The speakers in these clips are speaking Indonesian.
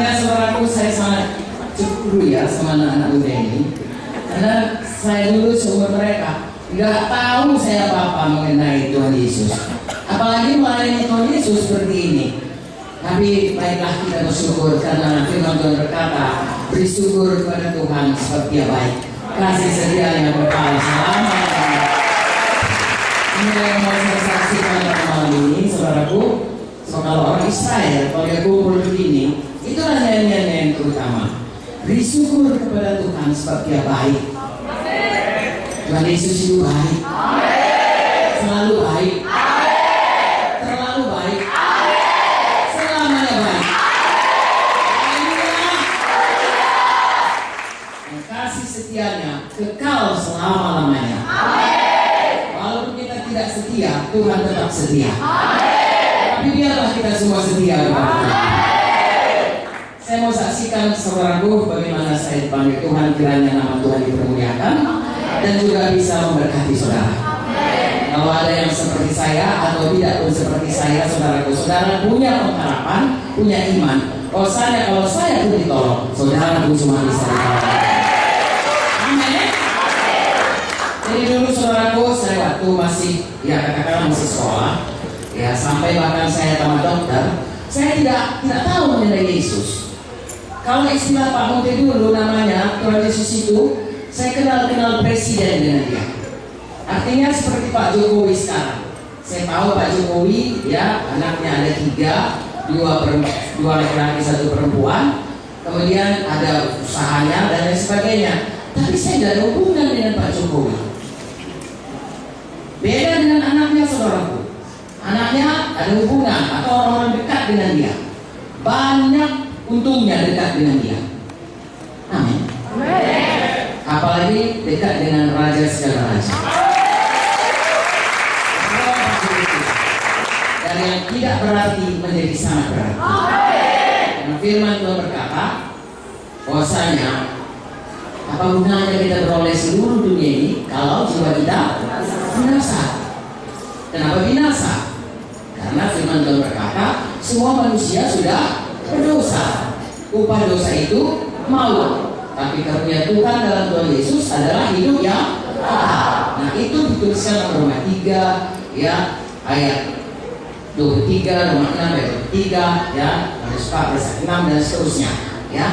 Sebenarnya saudaraku, saya sangat cemburu ya sama anak-anak muda ini, karena saya dulu seumur mereka nggak tahu saya apa-apa mengenai Tuhan Yesus, apalagi melayani Tuhan Yesus seperti ini. Tapi baiklah kita bersyukur karena firman Tuhan berkata, beri syukur kepada Tuhan sebab Dia baik, kasih setianya kekal selamanya. Ini yang mau saya saksikan pada malam ini, saudaraku. So, kalau orang Israel, kalau dia kumpul begini, itulah nyanyian yang terutama. Beri syukur kepada Tuhan sebab Dia baik. Tuhan Yesus itu baik, selalu baik, terlalu baik, selamanya baik. Dan kasih setianya kekal selama-lamanya. Walaupun kita tidak setia, Tuhan tetap setia. Tapi biarlah kita semua setia kepada Tuhan. Saya mau saksikan saudaraku bagaimana saya dipanggil Tuhan, kiranya nama Tuhan dipermuliakan dan juga bisa memberkati saudara. Kalau ada yang seperti saya atau tidak pun seperti saya, saudaraku, saudara punya pengharapan, punya iman. Kalau saya pun ditolong, saudara pun cuma bisa ditolong. Amin. Jadi dulu saudaraku, saya waktu masih, ya katakanlah masih sekolah, ya sampai bahkan saya tamat dokter, saya tidak tahu mengenai Yesus. Kalau istilah Pak Monte dulu namanya Tuhan Yesus itu, saya kenal presiden dengan dia. Artinya seperti Pak Jokowi sekarang. Saya tahu Pak Jokowi, ya anaknya ada 3, 2 laki-laki 1 perempuan. Kemudian ada usahanya dan lain sebagainya. Tapi saya tidak ada hubungan dengan Pak Jokowi. Beda dengan anaknya saudaraku. Anaknya ada hubungan atau orang-orang dekat dengan dia. Banyak untungnya dekat dengan dia. Amin. Apalagi dekat dengan raja segala raja. Dan yang tidak berarti menjadi sangat berarti. Karena firman Tuhan berkata, bahwasanya apa gunanya kita beroleh seluruh dunia ini kalau jiwa kita binasa? Kenapa binasa? Karena firman Tuhan berkata, semua manusia sudah berdosa. Upah dosa itu maut. Tapi karunia Tuhan dalam Tuhan Yesus adalah hidup yang kekal. Nah itu dituliskan dalam Roma 3 ya ayat 23, Roma 6 ayat 3 ya, Yohanes 4 ayat 6 dan seterusnya ya.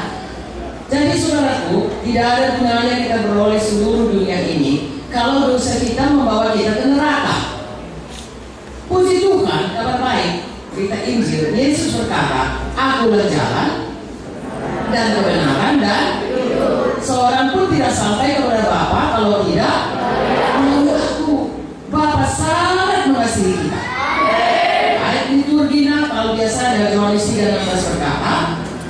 Jadi saudaraku, tidak ada gunanya kita beroleh seluruh dunia ini kalau dosa kita membawa kita ke neraka. Puji Tuhan, kabar baik, berita Injil, Yesus berkata, akulah jalan dan kebenaran dan seorang pun tidak sampai kepada Bapa kalau tidak melalui aku. Bapa sangat mengasihi kita. Ayat liturgina kalau biasa dari Yohanes 3:16 berkata,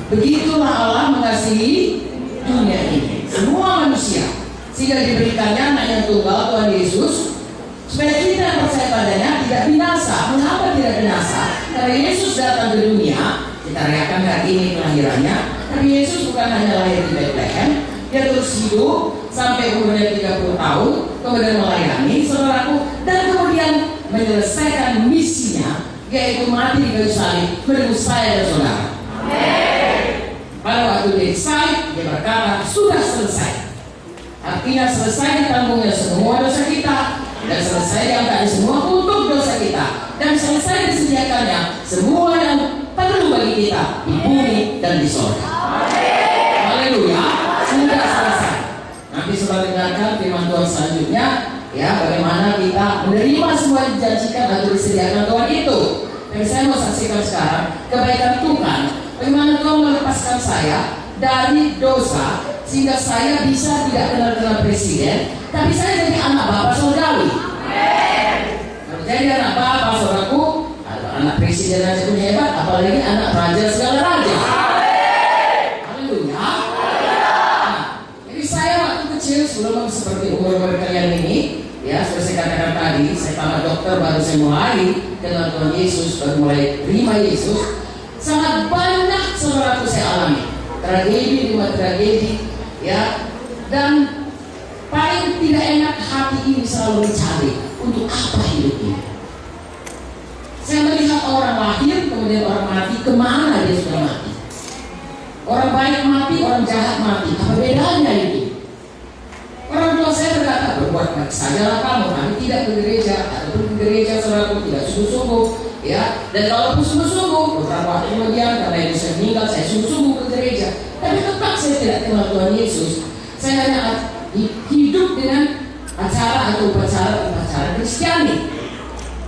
begitulah Allah mengasihi dunia ini, semua manusia, sehingga diberikannya anak yang tunggal Tuhan Yesus, supaya kita yang percaya padanya tidak binasa. Mengapa tidak binasa? Karena Yesus datang ke dunia. Kita rayakan hari ini kelahirannya. Tapi Yesus bukan hanya lahir di Bethlehem, Dia terus hidup sampai umurnya 30 tahun, kemudian melayani saudaraku, dan kemudian menyelesaikan misinya, yaitu mati di kayu salib menebus saya dan saudara. Pada waktu dia salib, dia berkata, sudah selesai. Artinya selesai ditanggungnya semua dosa kita, dan selesai diangkatnya semua untuk dosa kita, dan selesai disediakannya semua yang perlu bagi kita di bumi dan di surga. Haleluya, sudah selesai. Nanti saudara dengarkan firman Tuhan selanjutnya, ya bagaimana kita menerima semua yang dijanjikan atau disediakan Tuhan itu. Dan saya mau saksikan sekarang kebaikan Tuhan, bagaimana Tuhan melepaskan saya dari dosa sehingga saya bisa tidak kenal presiden, tapi saya jadi anak Bapak Surgawi. Kalau jadi anak Bapak saudaraku, anak presiden aja pun hebat, apalagi anak raja segala raja. Haleluya. Nah, jadi saya waktu kecil sebelum seperti umur kalian ini, ya seperti saya katakan tadi, saya tamat dokter baru saya mulai kenal Tuhan Yesus, baru mulai terima Yesus. Sangat banyak saudaraku saya alami tragedi demi tragedi, ya, dan paling tidak enak hati ini selalu mencari untuk apa hidup ini. Saya melihat orang lahir, kemudian orang mati, kemana dia sudah mati? Orang baik mati, orang jahat mati. Apa bedanya itu? Orang tua saya berkata, berbuat baik sajalah kamu, kami tidak ke gereja, ataupun ke gereja saudaraku tidak sungguh-sungguh, ya. Dan kalaupun sungguh-sungguh, beberapa waktu kemudian karena ibu saya meninggal, saya sungguh-sungguh ke gereja. Tapi tetap saya tidak kenal Tuhan Yesus. Saya hanya hidup dengan acara atau upacara Kristiani.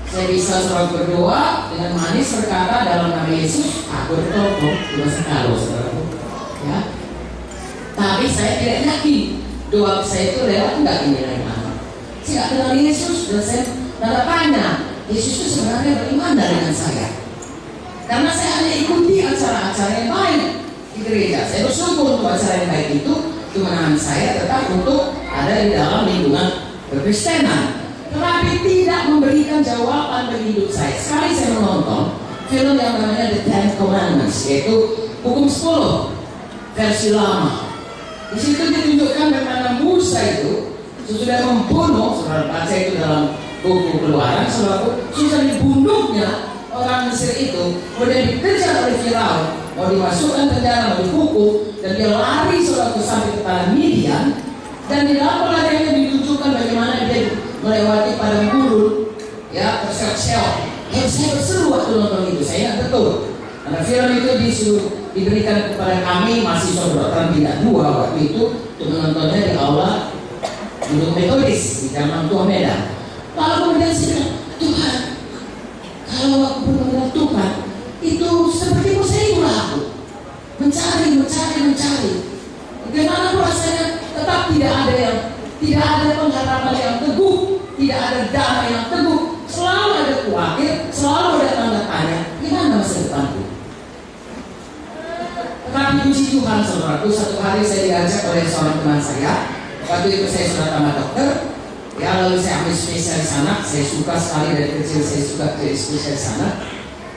Saya bisa selalu berdoa dengan manis berkata dalam nama Yesus, aku bertobat, cuma sekali saudaraku. Ya. Tapi saya tidak yakin doa saya itu lewat enggak nilai amal. Saya kenal Yesus dan saya tanda tanya, Yesus itu sebenarnya bagaimana dengan saya? Karena saya hanya ikuti acara-acara yang baik di gereja. Saya bersyukur untuk acara yang baik itu, kemenangan saya tetap untuk ada di dalam lingkungan berkristenan. Tetapi tidak memberikan jawaban bagi hidup saya. Sekali saya menonton film yang namanya The Ten Commandments, yaitu Hukum 10 versi lama. Di situ ditunjukkan bagaimana Musa itu sudah membunuh, saudara baca itu dalam buku Keluaran, saudara, sudah dibunuhnya orang Mesir itu, kemudian dikejar oleh Firaun, mau dimasukkan penjara, mau dihukum, dan dia lari saudara sampai ke tanah Midian, dan di dalam pelariannya ditunjukkan bagaimana dia melewati padang gurun, ya, terseok-seok. Saya berseru waktu nonton itu, saya ingat betul. Karena film itu diberikan kepada kami mahasiswa kedokteran tingkat 2 waktu itu untuk menontonnya di aula gedung metodis di Jalan Tua Medan. Lalu kemudian saya bilang, Tuhan, kalau aku benar-benar Tuhan, itu seperti saya itulah aku, mencari. Bagaimana rasanya tetap tidak ada pengharapan yang teguh, tidak ada damai yang teguh, selalu ada khawatir, selalu ada tanda tanya, gimana masa depanku? Tetapi puji Tuhan saudaraku, satu hari saya diajak oleh seorang teman saya, waktu itu saya sudah tamat dokter, ya, lalu saya ambil spesialis anak. Saya suka sekali dari kecil, saya suka jadi spesialis anak.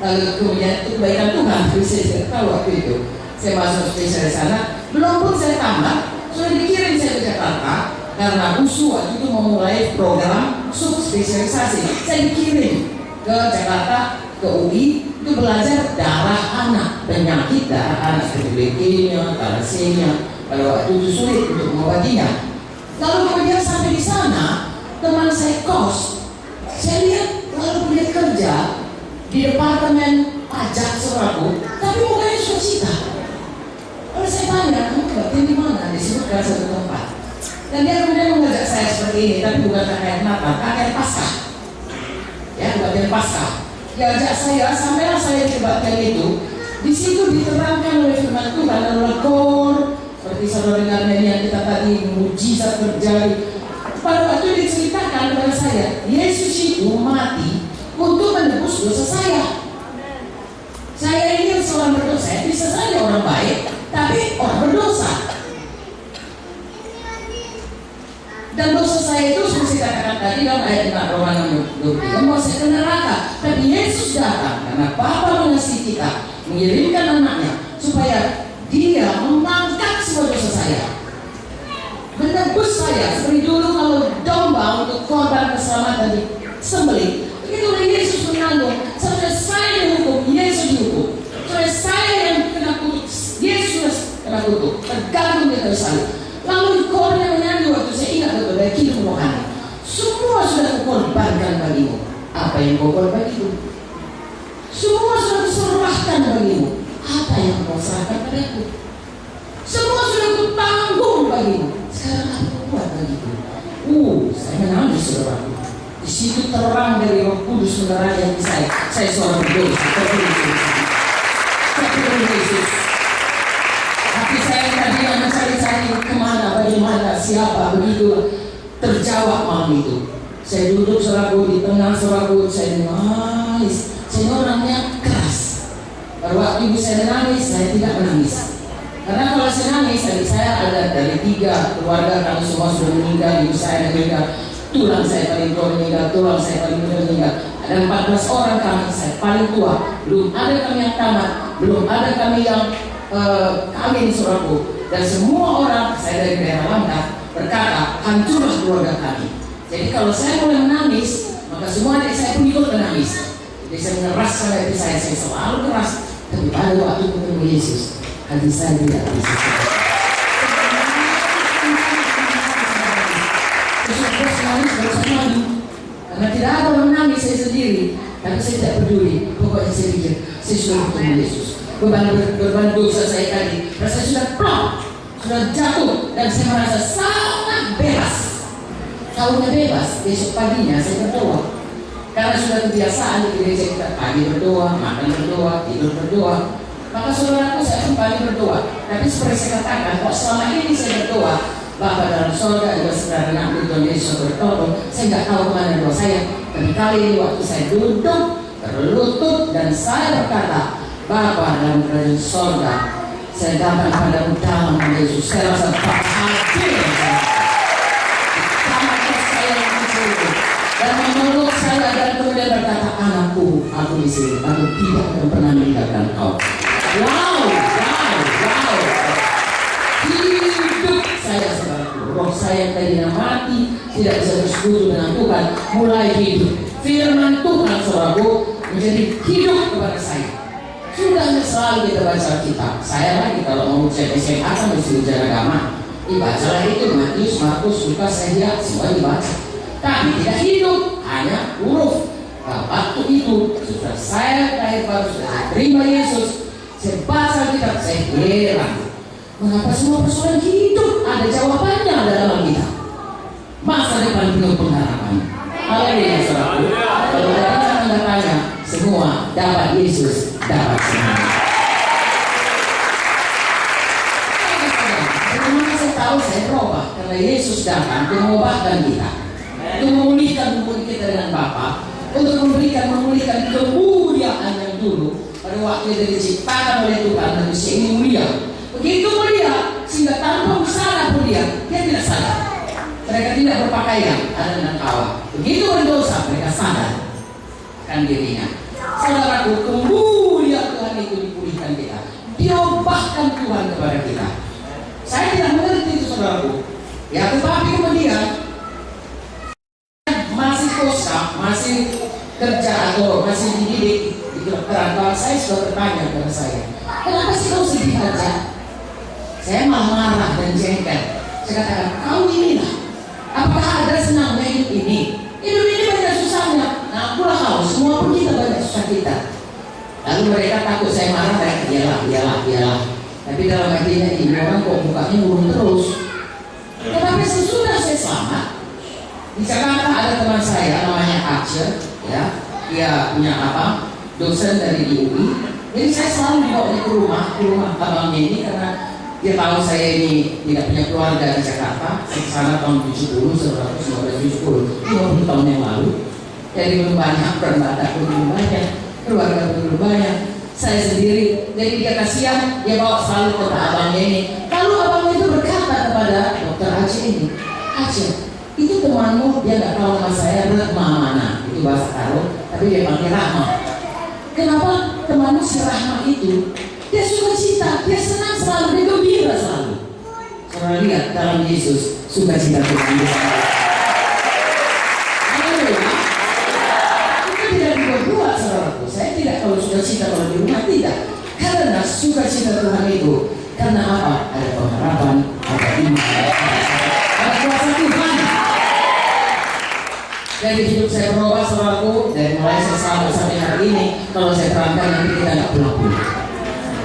Lalu kemudian itu kebaikan Tuhan, tapi saya tidak tahu waktu itu saya masuk spesialis anak. Belum pun saya tamat, sudah dikirim saya ke Jakarta karena USU waktu itu memulai program subspesialisasi. Saya dikirim ke Jakarta, ke UI, itu belajar darah anak, penyakit darah anak seperti leukemia, thalassemia. Pada waktu itu sulit untuk mengobatinya. Lalu kemudian sampai di sana, teman saya kos, saya lihat lalu dia kerja di departemen pajak saudaraku, tapi mukanya sukacita. Lalu saya tanya, kamu kerja di mana? Disebutkan satu tempat. Dan dia kemudian mengajak saya seperti ini, tapi bukan KKR Natal, KKR Paskah. Ya, kebaktian Paskah. Dia ajak saya, sampailah saya di kebaktian itu. Di situ diterangkan oleh firman Tuhan dan lekor, seperti saudara dengar yang kita tadi, mujizat terjadi. Pada waktu diceritakan kepada saya, Yesus itu mati untuk menebus dosa saya. Saya ini seorang berdosa, bisa saja orang baik, tapi orang berdosa. Dan dosa saya itu seperti saya katakan tadi dalam ayat 4 Roma 6:23 bahwa saya ke neraka. Tapi Yesus datang karena Bapa mengasihi kita, mengirimkan anaknya supaya dia mengangkat semua dosa saya, menebus saya. Seperti dulu kalau domba untuk korban keselamatan disembelih, begitu Yesus menanggung. Sampai saya dihukum, Yesus dihukum. Sampai saya yang kena kutuk, Yesus kena kutuk, tergantung di kayu salib. Lalu korban yang menyanyi waktu saya ingat betul dari kitab rohani, semua sudah kukorbankan bagimu. Apa yang kau korban itu? Semua sudah kuserahkan bagimu. Apa yang kau serahkan padaku? Semua sudah kutanggung bagimu. Sekarang apa kau buat bagiku? Saya menangis saudaraku. Di situ terang dari Roh Kudus menerangi saya. Saya seorang berdosa. Saya Yesus. Tapi saya tadi mencari-cari kemana, bagaimana, siapa, begitu terjawab malam itu. Saya duduk saudaraku di tengah saudaraku, saya nangis. Saya orangnya keras. Pada waktu ibu saya menangis, saya tidak menangis. Karena kalau saya nangis, adik saya ada dari 3 keluarga, kami semua sudah meninggal, ibu saya meninggal, tulang saya paling tua meninggal, tulang saya paling muda meninggal. Ada 14 orang kami, saya paling tua. Belum ada kami yang tamat, belum ada kami yang kawin saudaraku. Dan semua orang, saya dari daerah Langkat, berkata, hancurlah keluarga kami. Jadi kalau saya mulai menangis, maka semua adik saya pun ikut menangis. Jadi saya mengeraskan hati saya selalu keras. Tapi pada waktu ketemu Yesus, hati saya tidak bisa. Terus nangis bersama, karena tidak ada orang nangis, saya sendiri. Tapi saya tidak peduli. Pokoknya saya pikir saya sudah bertemu Yesus. Beban dosa saya tadi, rasa sudah plong, sudah jatuh, dan saya merasa sangat bebas. Tahunya bebas. Besok paginya saya berdoa. Karena sudah kebiasaan di gereja kita pagi berdoa, makan berdoa, tidur berdoa. Maka saudaraku saya kembali berdoa. Tapi seperti saya katakan, kok selama ini saya berdoa, Bapa dalam surga, juga saudara anak Tuhan Yesus bertobat, saya nggak tahu kemana doa saya. Tapi kali ini waktu saya duduk, berlutut, dan saya berkata, Bapa dalam kerajaan surga, saya datang padamu dalam nama Yesus. Saya rasa bahagia. Sama saya yang kecil dan memeluk saya dan kemudian berkata, anakku, aku di sini, aku tidak akan pernah meninggalkan kau. Wow. Hidup saya saudaraku, roh saya yang tadinya mati, tidak bisa bersekutu dengan Tuhan, mulai hidup. Firman Tuhan saudaraku menjadi hidup kepada saya. Sudah selalu kita baca kitab. Saya lagi kalau mau ujian SMA kan mesti ujian agama. Dibacalah itu Matius, Markus, Lukas, saya semua dibaca. Tapi tidak hidup, hanya huruf. Nah, waktu itu sudah saya lahir baru, sudah saya terima Yesus. Saya baca kitab, saya heran. Mengapa semua persoalan hidup ada jawabannya dalam Alkitab? Masa depan penuh pengharapan. Haleluya saudaraku. Kalau ada tanda-tanda, semua dapat Yesus, dapat semua. Bagaimana saya tahu saya berubah? Karena Yesus datang untuk mengubahkan kita, untuk memulihkan hubungan kita dengan Bapa, untuk memulihkan kemuliaan yang dulu pada waktu itu diciptakan oleh Tuhan. Manusia ini mulia, begitu mulia sehingga tanpa usaha pun dia tidak sadar. Mereka tidak berpakaian, ada dan kawan. Begitu berdosa, mereka sadar kan dirinya. Saudaraku, kemuliaan Tuhan itu dipulihkan kita, diubahkan Tuhan kepada kita. Saya tidak mengerti itu saudaraku. Ya, tetapi kemudian masih kosa, masih kerja atau masih dididik di kedokteran, kalau saya sudah bertanya kepada saya, kenapa sih kau sedih aja? Saya malah marah dan jengkel. Saya katakan, kau inilah, apakah ada senangnya hidup ini? Hidup ini banyak susahnya. Nah, akulah kau, semua pun kita banyak susah kita. Lalu mereka takut saya marah, dan iyalah. Tapi dalam hatinya ini orang kok mukanya murung terus. Tetapi sesudah saya selamat, di Jakarta ada teman saya namanya Aceh, ya, dia punya dosen dari UI. Jadi saya selalu dibawa ke rumah abangnya ini karena dia tahu saya ini tidak punya keluarga di Jakarta. Saya kesana tahun 1970, 50 tahun yang lalu. Jadi belum banyak, perbataan pun belum banyak, keluarga pun belum banyak. Saya sendiri, jadi dia kasihan, dia bawa selalu ke abangnya ini. Lalu abangnya itu berkata kepada dokter Aceh ini, Aceh, itu temanmu, dia nggak tahu nama saya, Rahma mana, itu bahasa Karo, tapi dia panggil Rahma. Kenapa temanmu si Rahma itu? Dia sukacita, dia senang selalu, dia gembira selalu. Saudara lihat dalam Yesus, sukacita Tuhan. Saya tidak kalau sukacita kalau di rumah, tidak. Karena sukacita Tuhan itu karena apa? Ada pengharapan, ada iman, ada kuasa Tuhan. Dari hidup saya berubah saudaraku, dari mulai saya selamat sampai hari ini. Kalau saya terangkan nanti kita nggak pulang.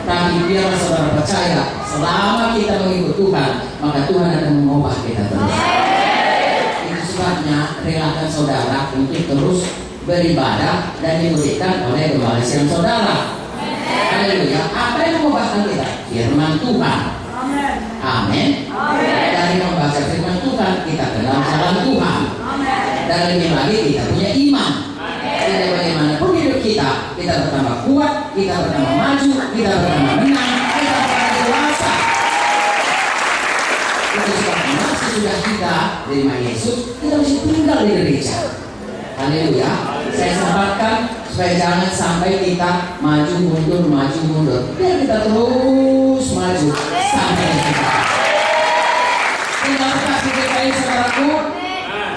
Tapi biarlah saudara percaya, selama kita mengikut Tuhan, maka Tuhan akan mengubah kita terus. Itu sebabnya relakan saudara untuk terus beribadah dan dimuliakan oleh gembala siang saudara. Haleluya. Apa yang mengubahkan kita? Firman Tuhan. Amin. Dari membaca firman Tuhan kita kenal jalan Tuhan. Dan lebih lagi kita punya iman. Jadi bagaimanapun hidup kita bertambah kuat, kita bertambah maju, kita bertambah menang, kita bertambah dewasa. Itu sebabnya sesudah kita terima Yesus, kita mesti tinggal di gereja. Haleluya. Saya sampaikan supaya jangan sampai kita maju mundur. Biar kita terus maju sampai kita. Terima kasih kepada saudaraku.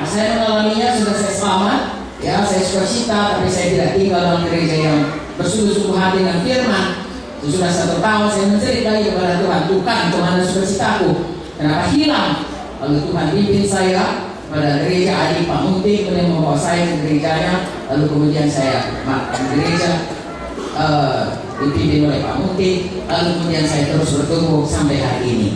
Saya mengalaminya sudah saya selamat. Ya, saya sukacita, tapi saya tidak tinggal dalam gereja yang bersungguh-sungguh hati dengan firman. Sudah 1 tahun saya menjerit lagi kepada Tuhan, Tuhan kemana sukacitaku? Kenapa hilang? Lalu Tuhan pimpin saya pada gereja adik Pak Munti, kemudian membawa saya ke gerejanya. Lalu kemudian saya gereja dipimpin oleh Pak Munti. Lalu kemudian saya terus bertumbuh sampai hari ini.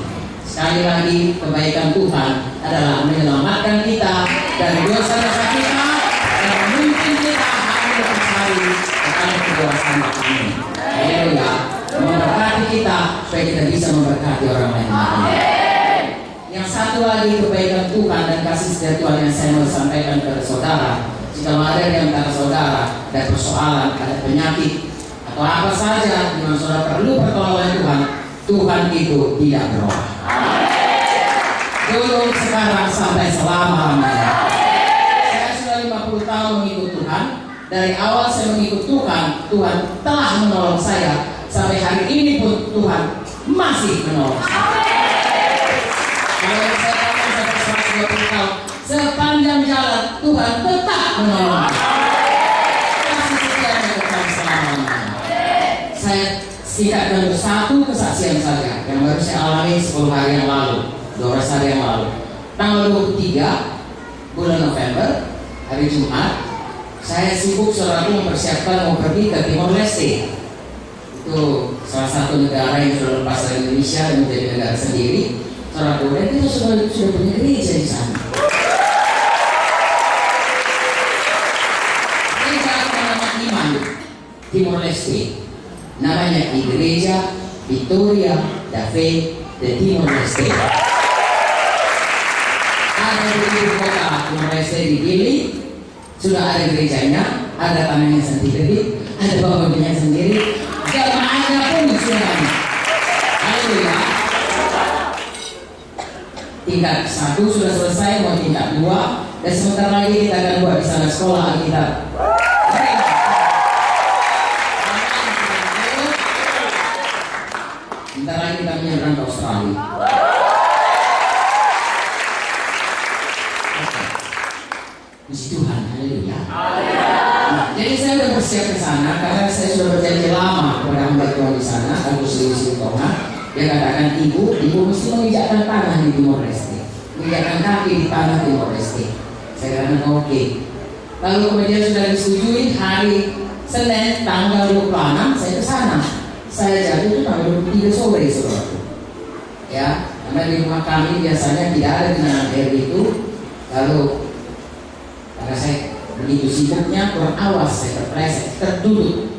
Sekali lagi kebaikan Tuhan adalah menyelamatkan kita dari dosa-dosa kita dan memimpin kita hari demi hari kepada kedewasaan kami. Haleluya. Memberkati kita supaya kita bisa memberkati orang lain. Yang satu lagi kebaikan Tuhan dan kasih setia Tuhan yang saya mau sampaikan kepada saudara. Jika ada di antara saudara ada persoalan, ada penyakit atau apa saja di mana saudara perlu pertolongan Tuhan, Tuhan itu tidak berubah. Dulu, sekarang, sampai selama-lamanya. Saya sudah 50 tahun mengikut Tuhan. Dari awal saya mengikut Tuhan, Tuhan telah menolong saya. Sampai hari ini pun Tuhan masih menolong saya. Kalau saya katakan sampai 120 tahun, sepanjang jalan Tuhan tetap menolong saya. Kasih setianya tetap selama-lamanya. Saya tidak ada satu kesaksian saja yang baru saya alami 10 hari yang lalu, 12 hari yang lalu. Tanggal 23 bulan November, hari Jumat, saya sibuk saudaraku mempersiapkan mau pergi ke Timor Leste. Itu salah satu negara yang sudah lepas dari Indonesia dan menjadi negara sendiri. Saudaraku, dan kita sudah punya gereja di sana. Gereja nama iman Timor Leste. Namanya Gereja Victoria da Fe de Timor Leste. Ada di ibu kota Timor Leste di Dili, sudah ada gerejanya, ada tanahnya sendiri, ada bangunannya sendiri, jamaahnya pun sudah banyak. Haleluya. Tingkat 1 sudah selesai, mau tingkat 2, dan sebentar lagi kita akan buat di sana sekolah Alkitab. Sebentar lagi kita menyeberang ke Australia. Puji Tuhan, haleluya. Jadi saya sudah bersiap ke sana karena saya sudah berjanji lama kepada hamba Tuhan di sana, Agus Lisi Tonga. Dia katakan, ibu mesti menginjakkan tanah di Timor Leste, menginjakkan kaki di tanah Timor Leste. Saya katakan oke. Lalu kemudian sudah disetujui hari Senin tanggal 26 saya ke sana. Saya jadi itu tanggal 23 sore saudaraku. Ya, karena di rumah kami biasanya tidak ada genangan air itu. Lalu karena saya begitu sibuknya kurang awas, saya terpleset, terduduk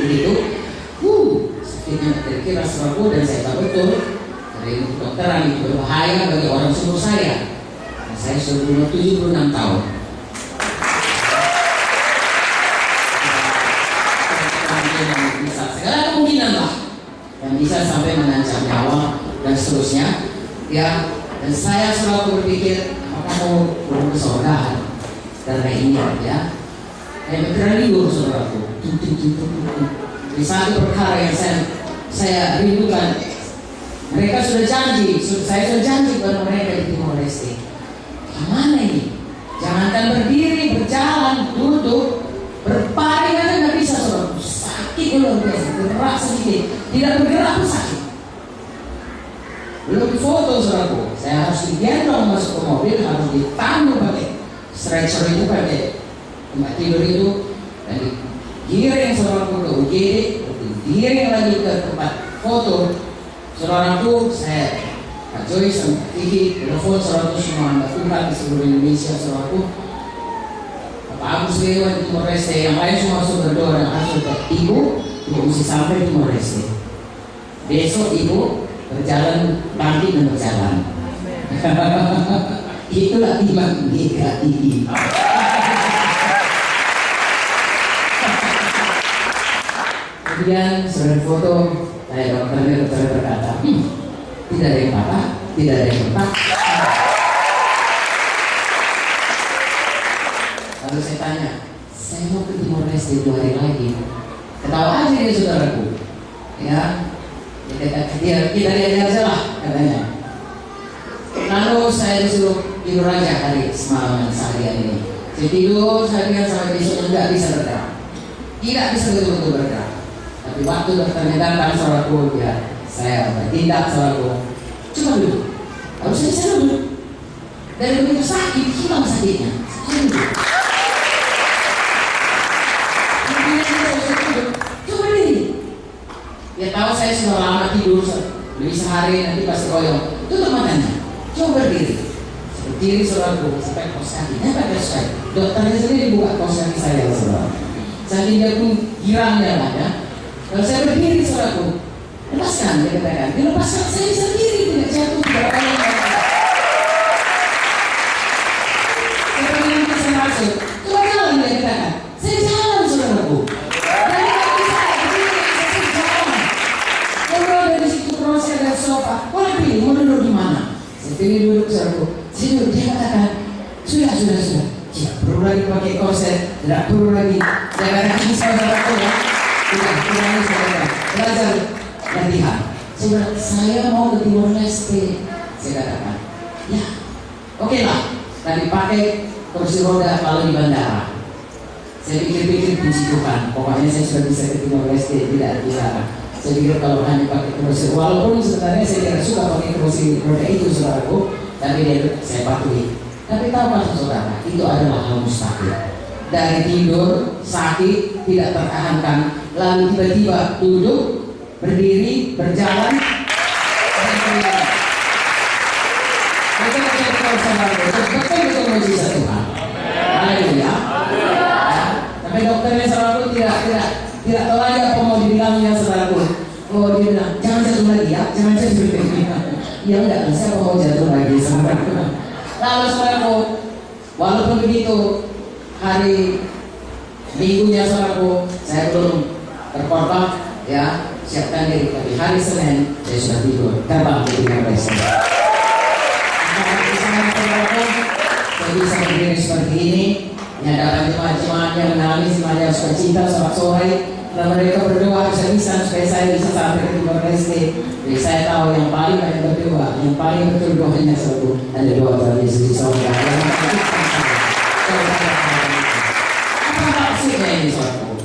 begitu. Sakitnya kira-kira saudaraku, dan saya tahu betul dari dokteran itu berbahaya bagi orang seumur saya. Nah, saya sudah berumur 76 tahun. Segala kemungkinan lah yang bisa sampai mengancam nyawa dan seterusnya, ya. Dan saya selalu berpikir, apakah mau berumur saudara karena ini ya. Kayak berkeliling saudaraku. Di satu perkara yang saya rindukan, mereka sudah janji, saya sudah janji kepada mereka di Timor Leste. Kemana ini? Jangankan berdiri, berjalan, duduk, berbaring aja nggak bisa saudaraku. Sakit luar biasa, gerak sedikit, tidak bergerak pun sakit. Belum foto saudaraku, saya harus digendong masuk ke mobil, harus ditanggung pakai stretcher itu, pakai tempat tidur itu, dan digiring saudaraku ke UGD, digiring lagi ke tempat foto. Saudaraku, saya Pak Joyce, Kiki, telepon saudaraku semua hamba Tuhan di seluruh Indonesia saudaraku. Pak Agus lewat di Timor Leste, yang lain semua sudah berdoa dan langsung ke ibu mesti sampai di Timor Leste. Besok ibu berjalan bangkit dan berjalan. Itulah iman GKI. Kemudian sudah foto, saya dokter berkata, tidak ada yang patah, tidak ada yang retak. Lalu saya tanya, saya mau ke Timor Leste 2 hari lagi. Ketawa aja dia saudaraku, ya. Kita lihat aja lah katanya. Lalu saya disuruh tidur aja hari semalam seharian ini. Saya tidur seharian sampai besok nggak bisa bergerak, tidak bisa betul-betul bergerak. Tapi Tapi waktu dokternya datang saudaraku, ya saya bertindak saudaraku. Coba duduk. Harusnya saya duduk. Dari begitu sakit, hilang sakitnya. Saya duduk. Coba diri. Ya tahu saya sudah lama tidur, lebih sehari nanti pasti koyong. Tutup matanya. Coba berdiri. Berdiri saudaraku sampai kos kakinya pakai saya. Dokternya sendiri buka kos kaki saya saudara. Saking dia pun girangnya lah ya. Kalau saya berdiri saudaraku, lepaskan dia katakan. Dilepaskan saya sendiri tidak jatuh tidak apa-apa. Saya pengen saya masuk. Coba jalan dia katakan. Saya jalan saudaraku. Dari kaki saya berdiri saya jalan. Kalau dari situ terus saya dari sofa. Boleh pilih mau duduk di mana? Saya pilih duduk saudaraku. Saya duduk dia katakan. Sudah. Tidak perlu lagi pakai korset, tidak perlu lagi jaga kaki saudaraku ya. Tidak lagi saudara. Belajar latihan. Saya mau ke Timor Leste. Saya katakan, ya, oke lah. Tadi pakai kursi roda kalau di bandara. Saya pikir-pikir puji Tuhan. Pokoknya saya sudah bisa ke Timor Leste, tidak. Saya pikir kalau hanya pakai kursi, walaupun sebenarnya saya tidak suka pakai kursi roda itu saudaraku, tapi dia saya patuhi. Tapi tahu kan saudara, itu adalah hal mustahil. Dari tidur, sakit, tidak tertahankan, lalu tiba-tiba duduk, berdiri, berjalan, betul mujizat Tuhan. Haleluya. Tapi dokternya saudaraku tidak tahu lagi apa mau dibilangnya saudaraku. Oh dia bilang, jangan jatuh lagi ya, jangan jatuh lagi. Ya enggak, saya mau jatuh lagi saudaraku. Lalu saudaraku, walaupun begitu hari minggunya saudaraku saya belum terpotong ya, siapkan diri. Tapi hari Senin saya sudah tidur terbang ke Timor Leste. Saya bisa berdiri seperti ini, menyadari jemaat-jemaatnya menangis, semuanya suka cinta sholat sore. Dan mereka berdoa bisa supaya saya bisa sampai ke Timor Leste. Jadi saya tahu yang paling banyak berdoa, yang paling betul doanya selalu ada doa Tuhan Yesus di sorga. Apa maksudnya ini saudaraku?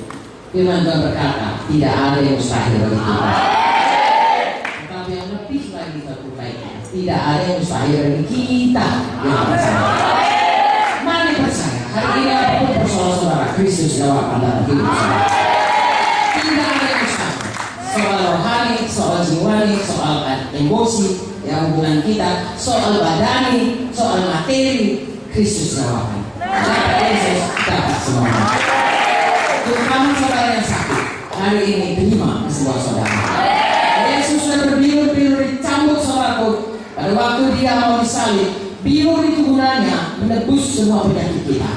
Firman Tuhan berkata, tidak ada yang mustahil bagi kita. Tetapi yang lebih lagi satu baiknya, tidak ada yang mustahil bagi kita yang percaya. Mari percaya, hari ini apapun persoalan saudara, Kristus jawab dalam hidup saudara. Tidak ada yang mustahil. Soal rohani, soal jiwani, soal emosi, yang hubungan kita, soal badani, soal materi, Kristus jawabkan. Kristus dapat semuanya. Terutama saudara yang sakit, hari ini terima kesembuhan saudara. Yesus sudah berbilur-bilur dicambuk saudaraku. Pada waktu dia mau disalib, bilur itu gunanya menebus semua penyakit kita.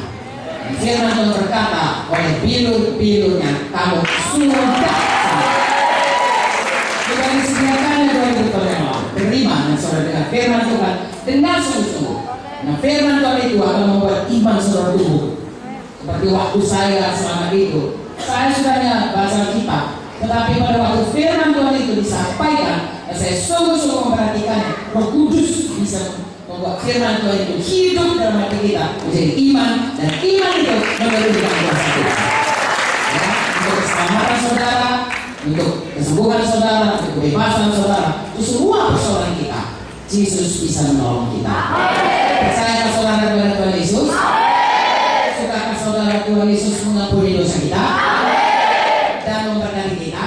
Firman Tuhan berkata, oleh bilur-bilurnya kamu sudah sudah disediakannya 2000 tahun yang lalu. Terima dan saudara dengar firman Tuhan dengan sungguh-sungguh. Nah firman Tuhan itu akan membuat iman saudara tumbuh. Seperti waktu saya selama itu, saya sudahnya baca kitab, tetapi pada waktu firman Tuhan itu disampaikan, saya sungguh-sungguh memperhatikannya. Roh Kudus bisa membuat firman Tuhan itu hidup dalam hati kita menjadi iman, dan iman itu memberikan kuasa Tuhan. Ya, untuk keselamatan saudara, untuk kesembuhan saudara, untuk kebebasan saudara, untuk semua persoalan kita, Yesus bisa menolong kita. Percayakah saudara kepada Tuhan Yesus? Sudahkah saudara Tuhan Yesus mengampuni dosa kita dan memberkati kita?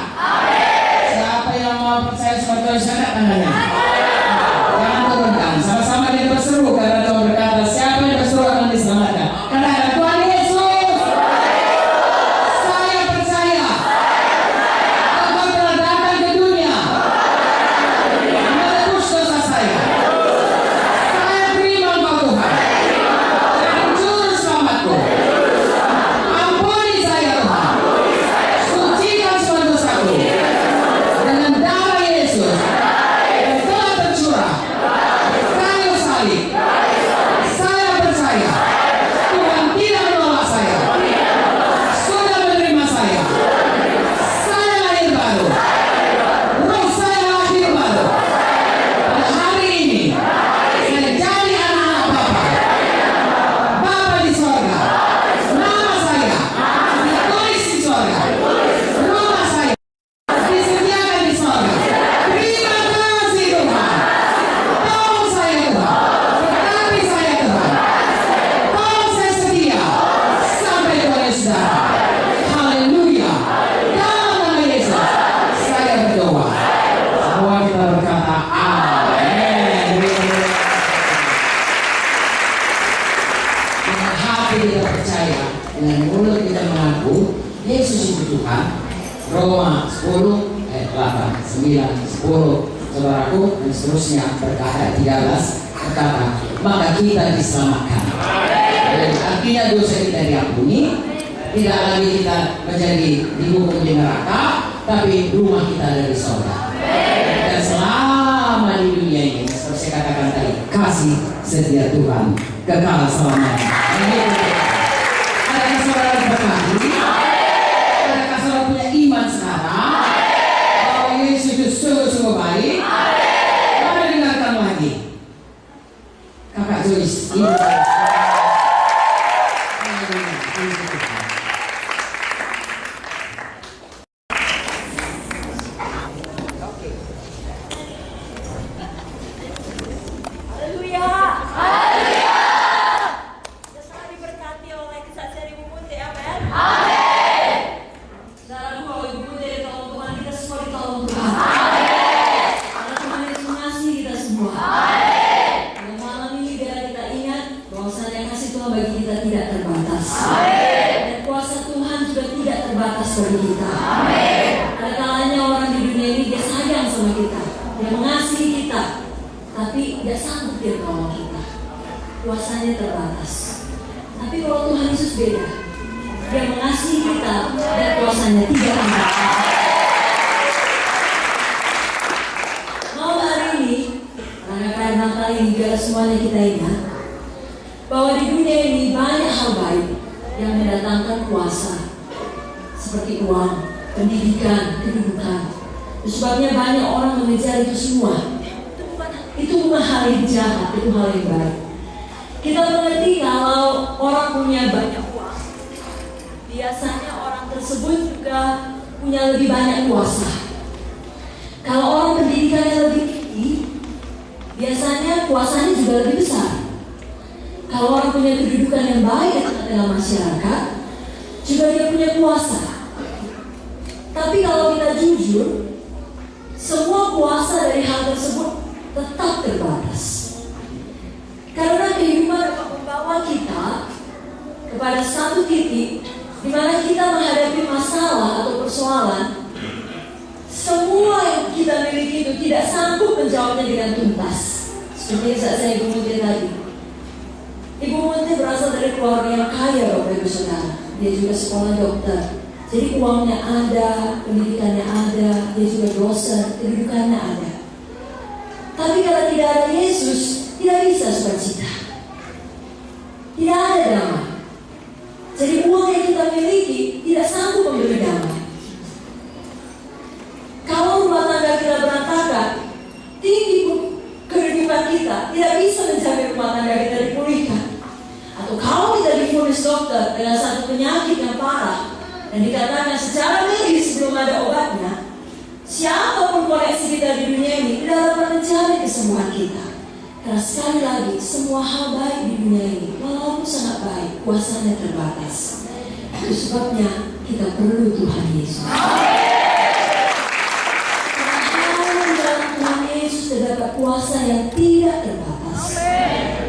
Siapa yang mau percaya sama Tuhan Yesus, angkat tangannya. Jangan turunkan, sama-sama kita berseru karena Tuhan berkata, siapa yang berseru akan diselamatkan. Katakan, Tuhan Yesus, saya percaya Engkau telah datang ke dunia menebus dosa saya. Saya terima Engkau Tuhan dan juru selamatku. Ampuni saya Tuhan, sucikan semua dosaku dengan darah Yesus. Roma 10 ayat 8, 9, 10, saudaraku, dan seterusnya berkata 13 berkata, maka kita diselamatkan. Dan artinya dosa kita diampuni, tidak lagi kita menjadi dihukum di neraka, tapi rumah kita dari surga. Dan selama di dunia ini, seperti saya katakan tadi, kasih setia Tuhan kekal selamanya. Adakah saudara berkati? Adakah saudara punya iman sekarang bahwa Yesus itu sungguh-sungguh baik? Mari dengarkan lagi Kakak Joyce. Kuasanya terbatas. Tapi kalau Tuhan Yesus beda. Dia mengasihi kita dan kuasanya tidak terbatas. Mau hari ini, karena kali ini biar semuanya kita ingat bahwa di dunia ini banyak hal baik yang mendatangkan kuasa, seperti uang, pendidikan, kedudukan. Sebabnya banyak orang mengejar itu semua. Itu bukan hal yang jahat, itu hal yang baik. Kita mengerti kalau orang punya banyak uang, biasanya orang tersebut juga punya lebih banyak kuasa. Kalau orang pendidikannya lebih tinggi, biasanya kuasanya juga lebih besar. Kalau orang punya kedudukan yang baik di tengah-tengah masyarakat, juga dia punya kuasa. Tapi kalau kita jujur, semua kuasa dari hal tersebut tetap terbatas. Karena kehidupan dapat membawa kita kepada satu titik di mana kita menghadapi masalah atau persoalan. Semua yang kita miliki itu tidak sanggup menjawabnya dengan tuntas. Seperti yang saya Ibu Munti tadi. Ibu Munti berasal dari keluarga yang kaya, Bapak Ibu Saudara. Dia juga sekolah dokter. Jadi uangnya ada, pendidikannya ada, dia juga dosen, kedudukannya ada. Tapi kalau tidak ada Yesus, tidak bisa sukacita. Tidak ada damai. Jadi uang yang kita miliki tidak sanggup memberi damai. Kalau rumah tangga kita berantakan, tinggi kehidupan kita tidak bisa menjaga rumah tangga kita dipulihkan. Atau kalau kita divonis dokter dengan satu penyakit yang parah dan dikatakan secara medis belum ada obatnya, siapapun koleksi kita di dunia ini tidak dapat mencari kesembuhan kita. Karena sekali lagi, semua hal baik di dunia ini, walaupun sangat baik, kuasanya terbatas. Itu sebabnya kita perlu Tuhan Yesus. Karena dalam Tuhan Yesus terdapat kuasa yang tidak terbatas,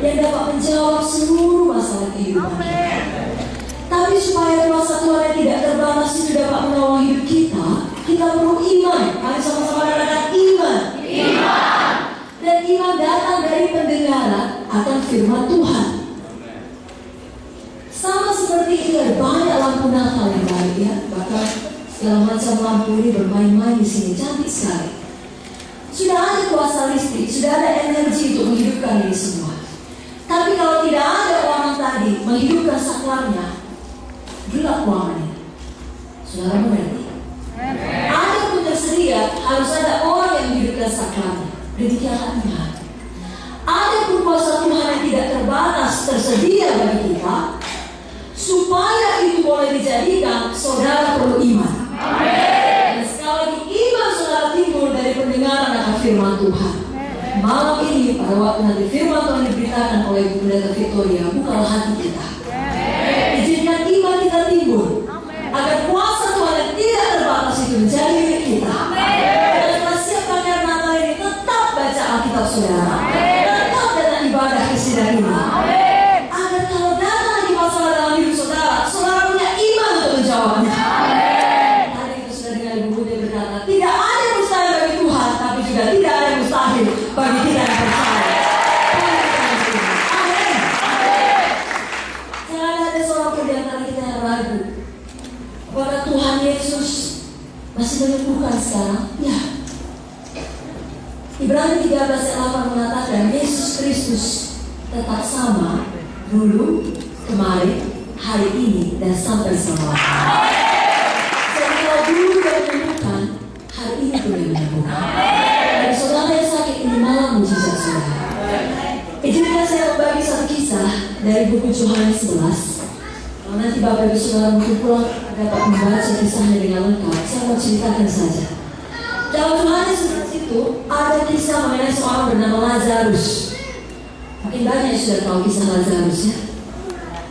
yang dapat menjawab seluruh masalah kehidupan kita. Tapi supaya kuasa Tuhan yang tidak terbatas itu dapat menolong hidup kita, kita perlu iman. Mari sama-sama katakan iman. Dan iman datang dari pendengaran akan firman Tuhan. Sama seperti ini ada banyak lampu Natal yang baik ya. Bahkan segala macam lampu ini bermain-main di sini, cantik sekali. Sudah ada kuasa listrik, sudah ada energi untuk menghidupkan ini semua. Tapi kalau tidak ada orang tadi menghidupkan saklarnya, gelap ruangannya. Saudara mengerti? Ada pun tersedia, harus ada orang yang menghidupkan saklarnya. Demikianlah iman. Ada pun kuasa Tuhan yang tidak terbatas tersedia bagi kita. Supaya itu boleh dijadikan, saudara perlu iman. Dan sekali lagi iman saudara timbul dari pendengaran akan firman Tuhan. Malam ini pada waktu nanti firman Tuhan diberitakan oleh Ibu Pendeta Victoria, bukalah hati kita. Izinkan iman kita timbul agar kuasa Tuhan yang tidak terbatas itu menjadi milik kita. Alkitab saudara, tetap datang ibadah Kristen ini. Agar kalau datang lagi masalah dalam hidup saudara, saudara punya iman untuk menjawabnya. Tadi kita sudah dengar ayat 8 mengatakan Yesus Kristus tetap sama dulu, kemarin, hari ini, dan sampai selama-lamanya. Jadi kalau dulu dia menyembuhkan, hari ini pun dia menyembuhkan. Dan saudara yang sakit ini malah mujizat saudara. Izinkan saya berbagi satu kisah dari buku Yohanes 11. Kalau nanti Bapak Ibu Saudara mungkin pulang dapat membaca kisahnya dengan lengkap, saya mau ceritakan saja. Dalam Yohanes 11 itu ada kisah mengenai seorang bernama Lazarus. Mungkin banyak yang sudah tahu kisah Lazarus ya.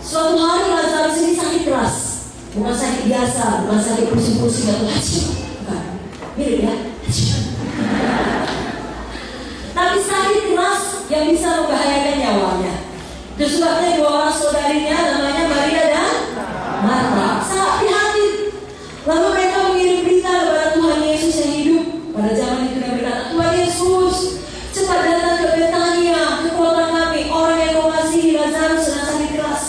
Suatu hari Lazarus ini sakit keras. Bukan sakit biasa, bukan sakit pusing-pusing atau hacim. Bukan, mirip ya. Tapi sakit keras yang bisa membahayakan nyawanya. Itu sebabnya dua orang saudarinya namanya Maria dan Marta sangat prihatin. Lalu mereka mengirim berita kepada Tuhan Yesus yang hidup. Pada zaman itu mereka berkata, Tuhan Yesus, cepat datang ke Betania, ke kota kami. Orang yang kau kasihi Lazarus sedang sakit keras.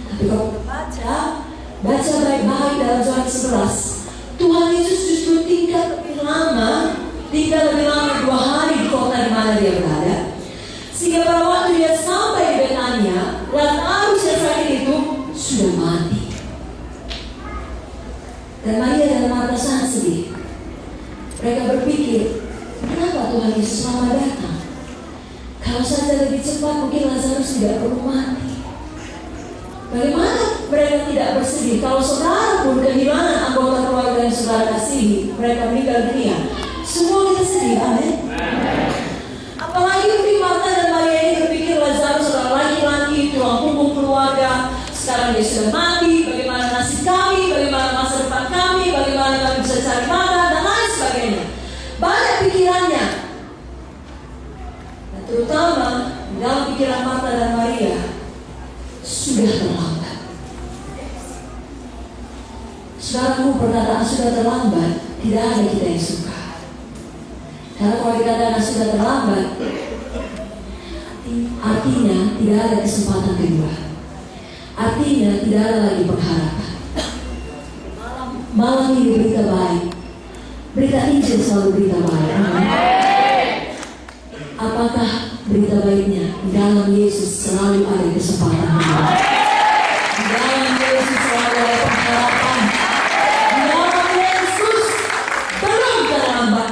Tapi kalau baca baik-baik dalam Yohanes 11, Tuhan Yesus justru tinggal lebih lama 2 hari di kota di mana dia berada. Sehingga pada waktu dia sampai di Betania, Lazarus yang sakit itu sudah mati. Dan Maria dan Marta sangat sedih. Mereka berpikir, kenapa Tuhan Yesus lama datang? Kalau saja lebih cepat mungkin Lazarus tidak perlu mati. Bagaimana mereka tidak bersedih kalau saudara pun kehilangan anggota keluarga yang saudara kasihi, mereka meninggal dunia? Semua kita sedih, amin. Apalagi mungkin Marta dan Maria ini berpikir Lazarus adalah laki-laki, tulang punggung keluarga. Sekarang dia sudah mati, bagaimana nasib kami, bagaimana masa depan kami, bagaimana kami bisa cari makan, dan lain sebagainya. Banyak pikirannya. Dan terutama dalam pikiran Marta dan Maria, sudah terlambat. Saudaraku, perkataan sudah terlambat tidak ada kita yang suka. Karena kalau dikatakan sudah terlambat, artinya tidak ada kesempatan kedua. Artinya tidak ada lagi pengharapan. Malam ini berita baik. Berita Injil selalu berita baik. Apakah berita baiknya? Di dalam Yesus selalu ada kesempatan kedua. Di dalam Yesus selalu ada pengharapan. Di dalam Yesus belum terlambat.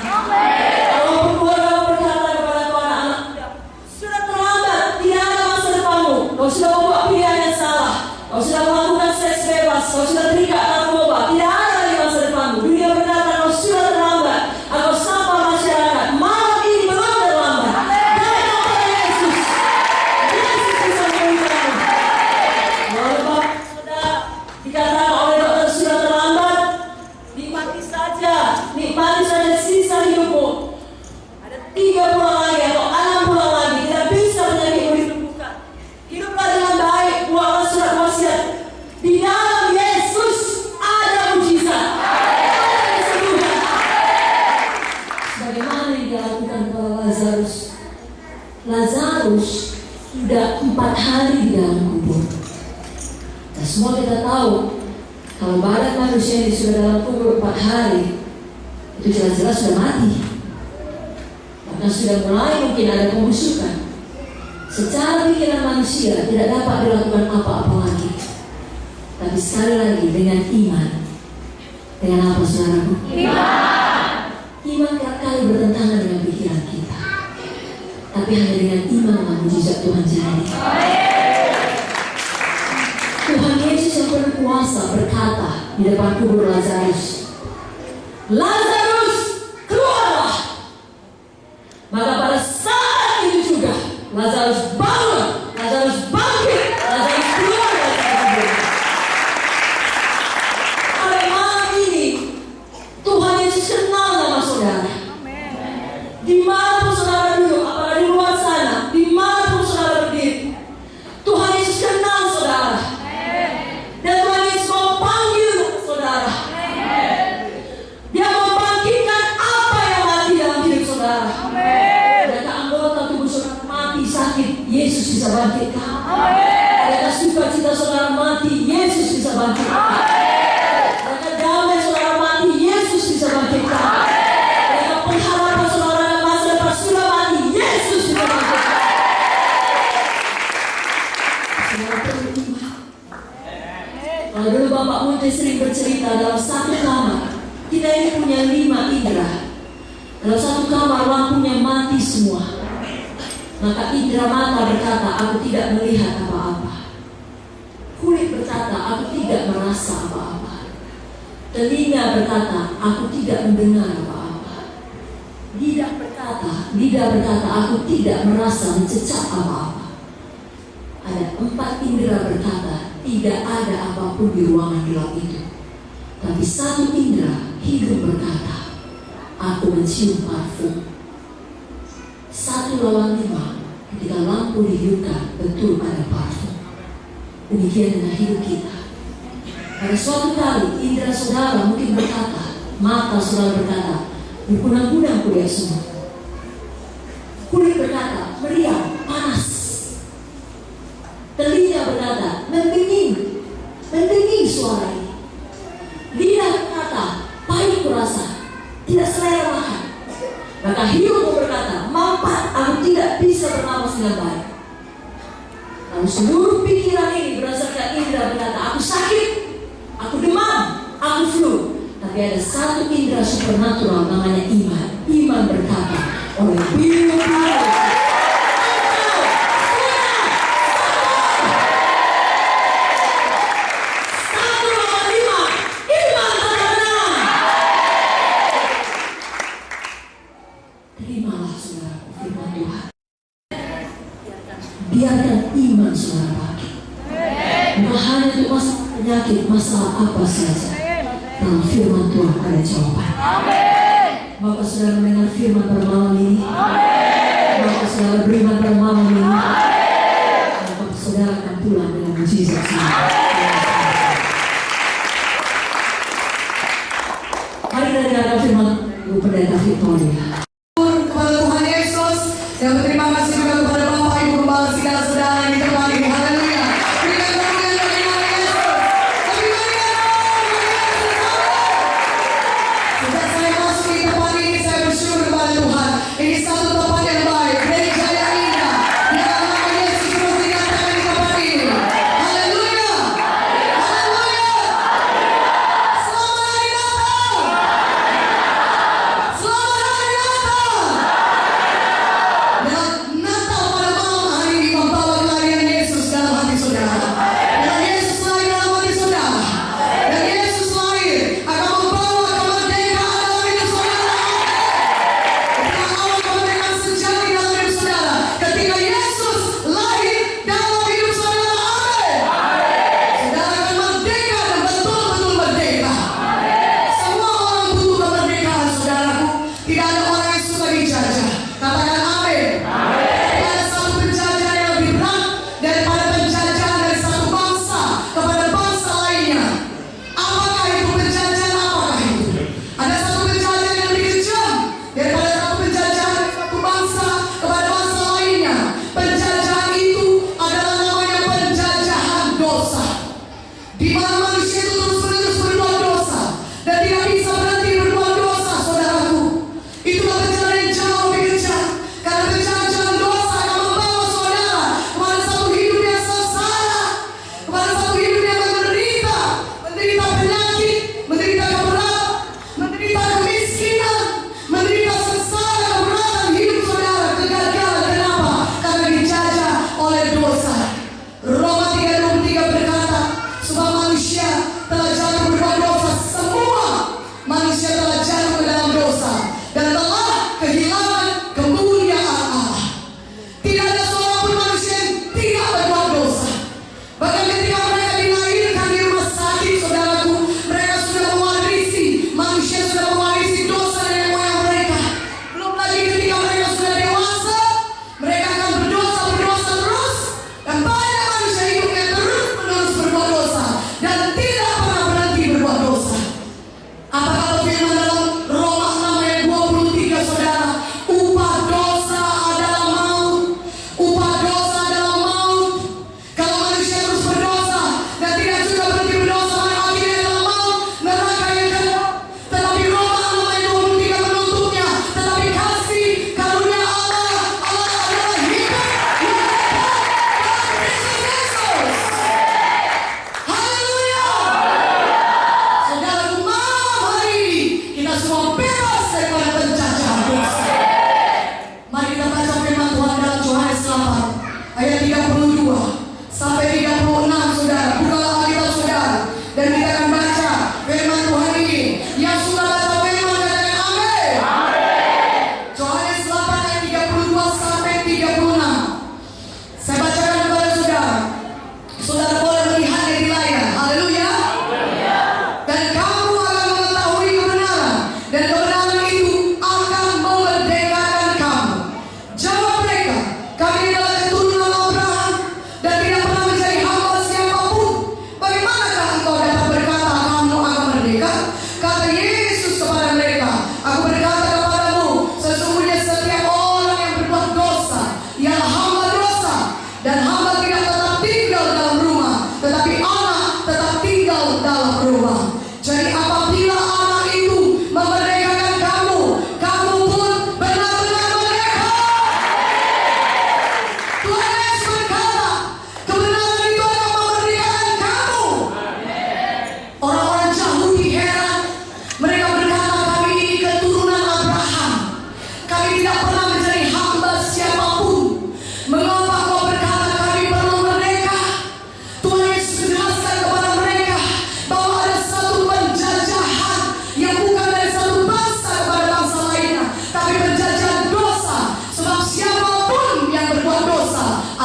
Kau sudah membuat pilihan yang salah. Kau sudah melakukan seks bebas. Kau sudah terikat narkoba. Tidak ada lagi masa depanmu. Dunia berkata kau sudah terlambat. Atau sampah masyarakat. Malam ini belum terlambat. Datang pada Yesus. Yesus bisa memberikanmu. Walaupun sudah dikatakan oleh dokter sudah terlambat, nikmati saja sisa hidupmu. Ada 3 bulan lagi atau 6 bulan lagi. Tidak bisa penyakitmu disembuhkan. Hiduplah dengan baik, buatlah surat wasiat. Di dalam Yesus ada mujizat, ada kesembuhan. Bagaimana yang dilakukan kepada Lazarus? Lazarus sudah 4 hari di dalam kubur. Dan semua kita tahu, kalau badan manusia ini sudah dalam kubur 4 hari, itu jelas-jelas sudah mati. Bahkan sudah mulai mungkin ada pembusukan. Secara pikiran manusia tidak dapat dilakukan apa-apa lagi. Tapi sekali lagi dengan iman. Dengan apa saudaraku? Iman kerap kali bertentangan dengan pikiran kita. Tapi hanya dengan iman mujizat Tuhan jadi. Tuhan Yesus yang berkuasa berkata di depan kubur Lazarus, Lazarus, keluarlah. Maka pada saat itu juga Lazarus bangun, Lazarus bangkit, Lazarus keluar dari kubur. Pada malam ini Tuhan Yesus kenal nama saudara. Dimanapun saudara duduk, apalagi di luar sana, dimanapun saudara berdiri, Tuhan Yesus kenal saudara. Dan Tuhan Yesus mau panggil saudara. Dia mau bangkitkan apa yang mati dalam hidup saudara. Adakah anggota tubuh saudara mati sakit, Yesus bisa bangkitkan. Adakah sukacita saudara mati, Yesus bisa bangkitkan. Adakah damai saudara mati, Yesus bisa bangkitkan. Adakah pengharapan saudara masa depan sudah mati, Yesus seperti sering bercerita, dalam satu kamar kita ini punya 5 indera. Dalam satu kamar lampunya mati semua. Maka indera mata berkata, aku tidak melihat apa-apa. Kulit berkata, aku tidak merasa apa-apa. Telinga berkata, aku tidak mendengar apa-apa. Lidah berkata, aku tidak merasa mencecap apa-apa. Ada 4 indera berkata, tidak ada apapun di ruangan gelap itu. Tapi satu indera, hidung berkata, aku mencium parfum. 1 lawan 5, ketika lampu dihidupkan, betul ada parfum. Demikian dengan hidup kita. Pada suatu kali, indera saudara mungkin berkata, mata saudara berkata, berkunang-kunang kuliah semua. Kulit berkata, meriang, panas. Telinga berkata, mendenging suara ini. Lidah berkata, pahit kurasa, tidak selera makan. Maka hidung berkata, mampat, aku tidak bisa bernapas dengan baik. Lalu seluruh pikiran ini berdasarkan indera berkata, aku sakit, aku demam, aku flu. Tapi ada satu indera supernatural namanya iman. Iman berkata, oleh biru-biru biarkan iman saudara pakai. Bukan hanya untuk masalah penyakit, masalah apa saja. Dalam firman Tuhan ada jawaban. Maka saudara mendengar firman pada malam ini. Maka saudara beriman pada malam ini. Maka saudara akan pulang dengan mujizat. Mari kita dengarkan firman Ibu Pendeta Victoria. Kepada Tuhan Yesus, dan berterima kasih juga kepada Bapak Ibu Gembala segala saudara yang ditemani. Haleluya. Berikan kemuliaan bagi nama Yesus. Sejak saya masuk di tempat ini, saya bersyukur kepada Tuhan. Ini satu tempat yang baik. Gereja yang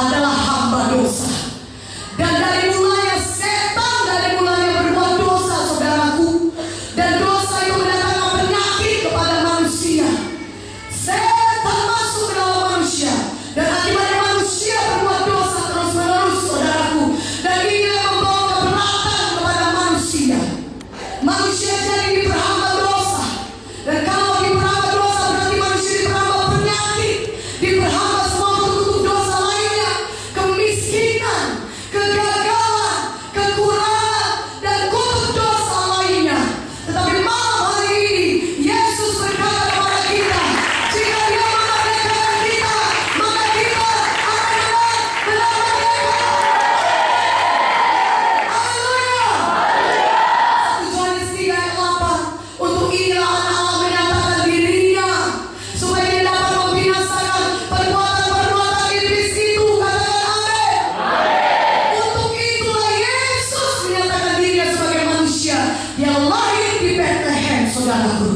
adalah hamba dosa. Dan dari mulanya setan dari mulanya berbuat dosa, saudaraku. Dan dosa itu mendatangkan penyakit kepada manusia. Setan masuk ke dalam manusia, dan akibatnya manusia berbuat dosa terus-menerus, saudaraku. Dan ini yang membawa keberatan kepada manusia. Manusia jadi diperhamba dosa. Dan kalau diperhamba dosa berarti manusia diperhamba penyakit, diperhamba semua bentuk dosa lainnya, kemiskinan, kegagalan, kekurangan, dan kutuk dosa lainnya. Tetapi malam hari ini Yesus berkata kepada kita, jika Dia memerdekakan kita, maka kita akan benar-benar merdeka. Haleluya. 1 Yohanes 3 ayat 8. Untuk inilah anak Allah menyatakan dirinya, supaya Dia dapat membinasakan perbuatan-perbuatan iblis itu. Katakan amin. Untuk itulah Yesus menyatakan dirinya sebagai manusia. Dia lahir di Bethlehem, saudaraku,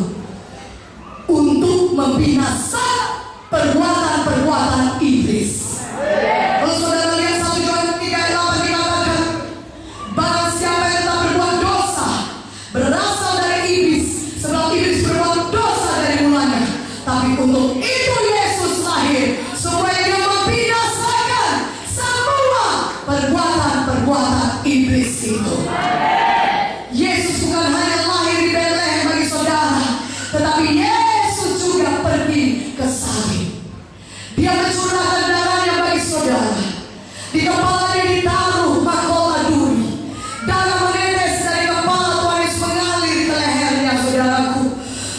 untuk membinasakan perbuatan-perbuatan iblis. Kalau saudara lihat 1 Yohanes 3 ayat 8 dikatakan, barang siapa yang telah berbuat dosa berasal dari iblis, sebab iblis berbuat dosa dari mulanya. Tapi untuk itu Yesus lahir, supaya Dia membinasakan semua perbuatan-perbuatan iblis itu. Yesus bukan hanya lahir di Bethlehem bagi saudara, tetapi Yesus juga pergi ke salib. Dia mencurahkan darahnya bagi saudara. Di kepalanya ditaruh mahkota duri. Darah menetes dari kepala Tuhan Yesus mengalir ke lehernya, saudaraku.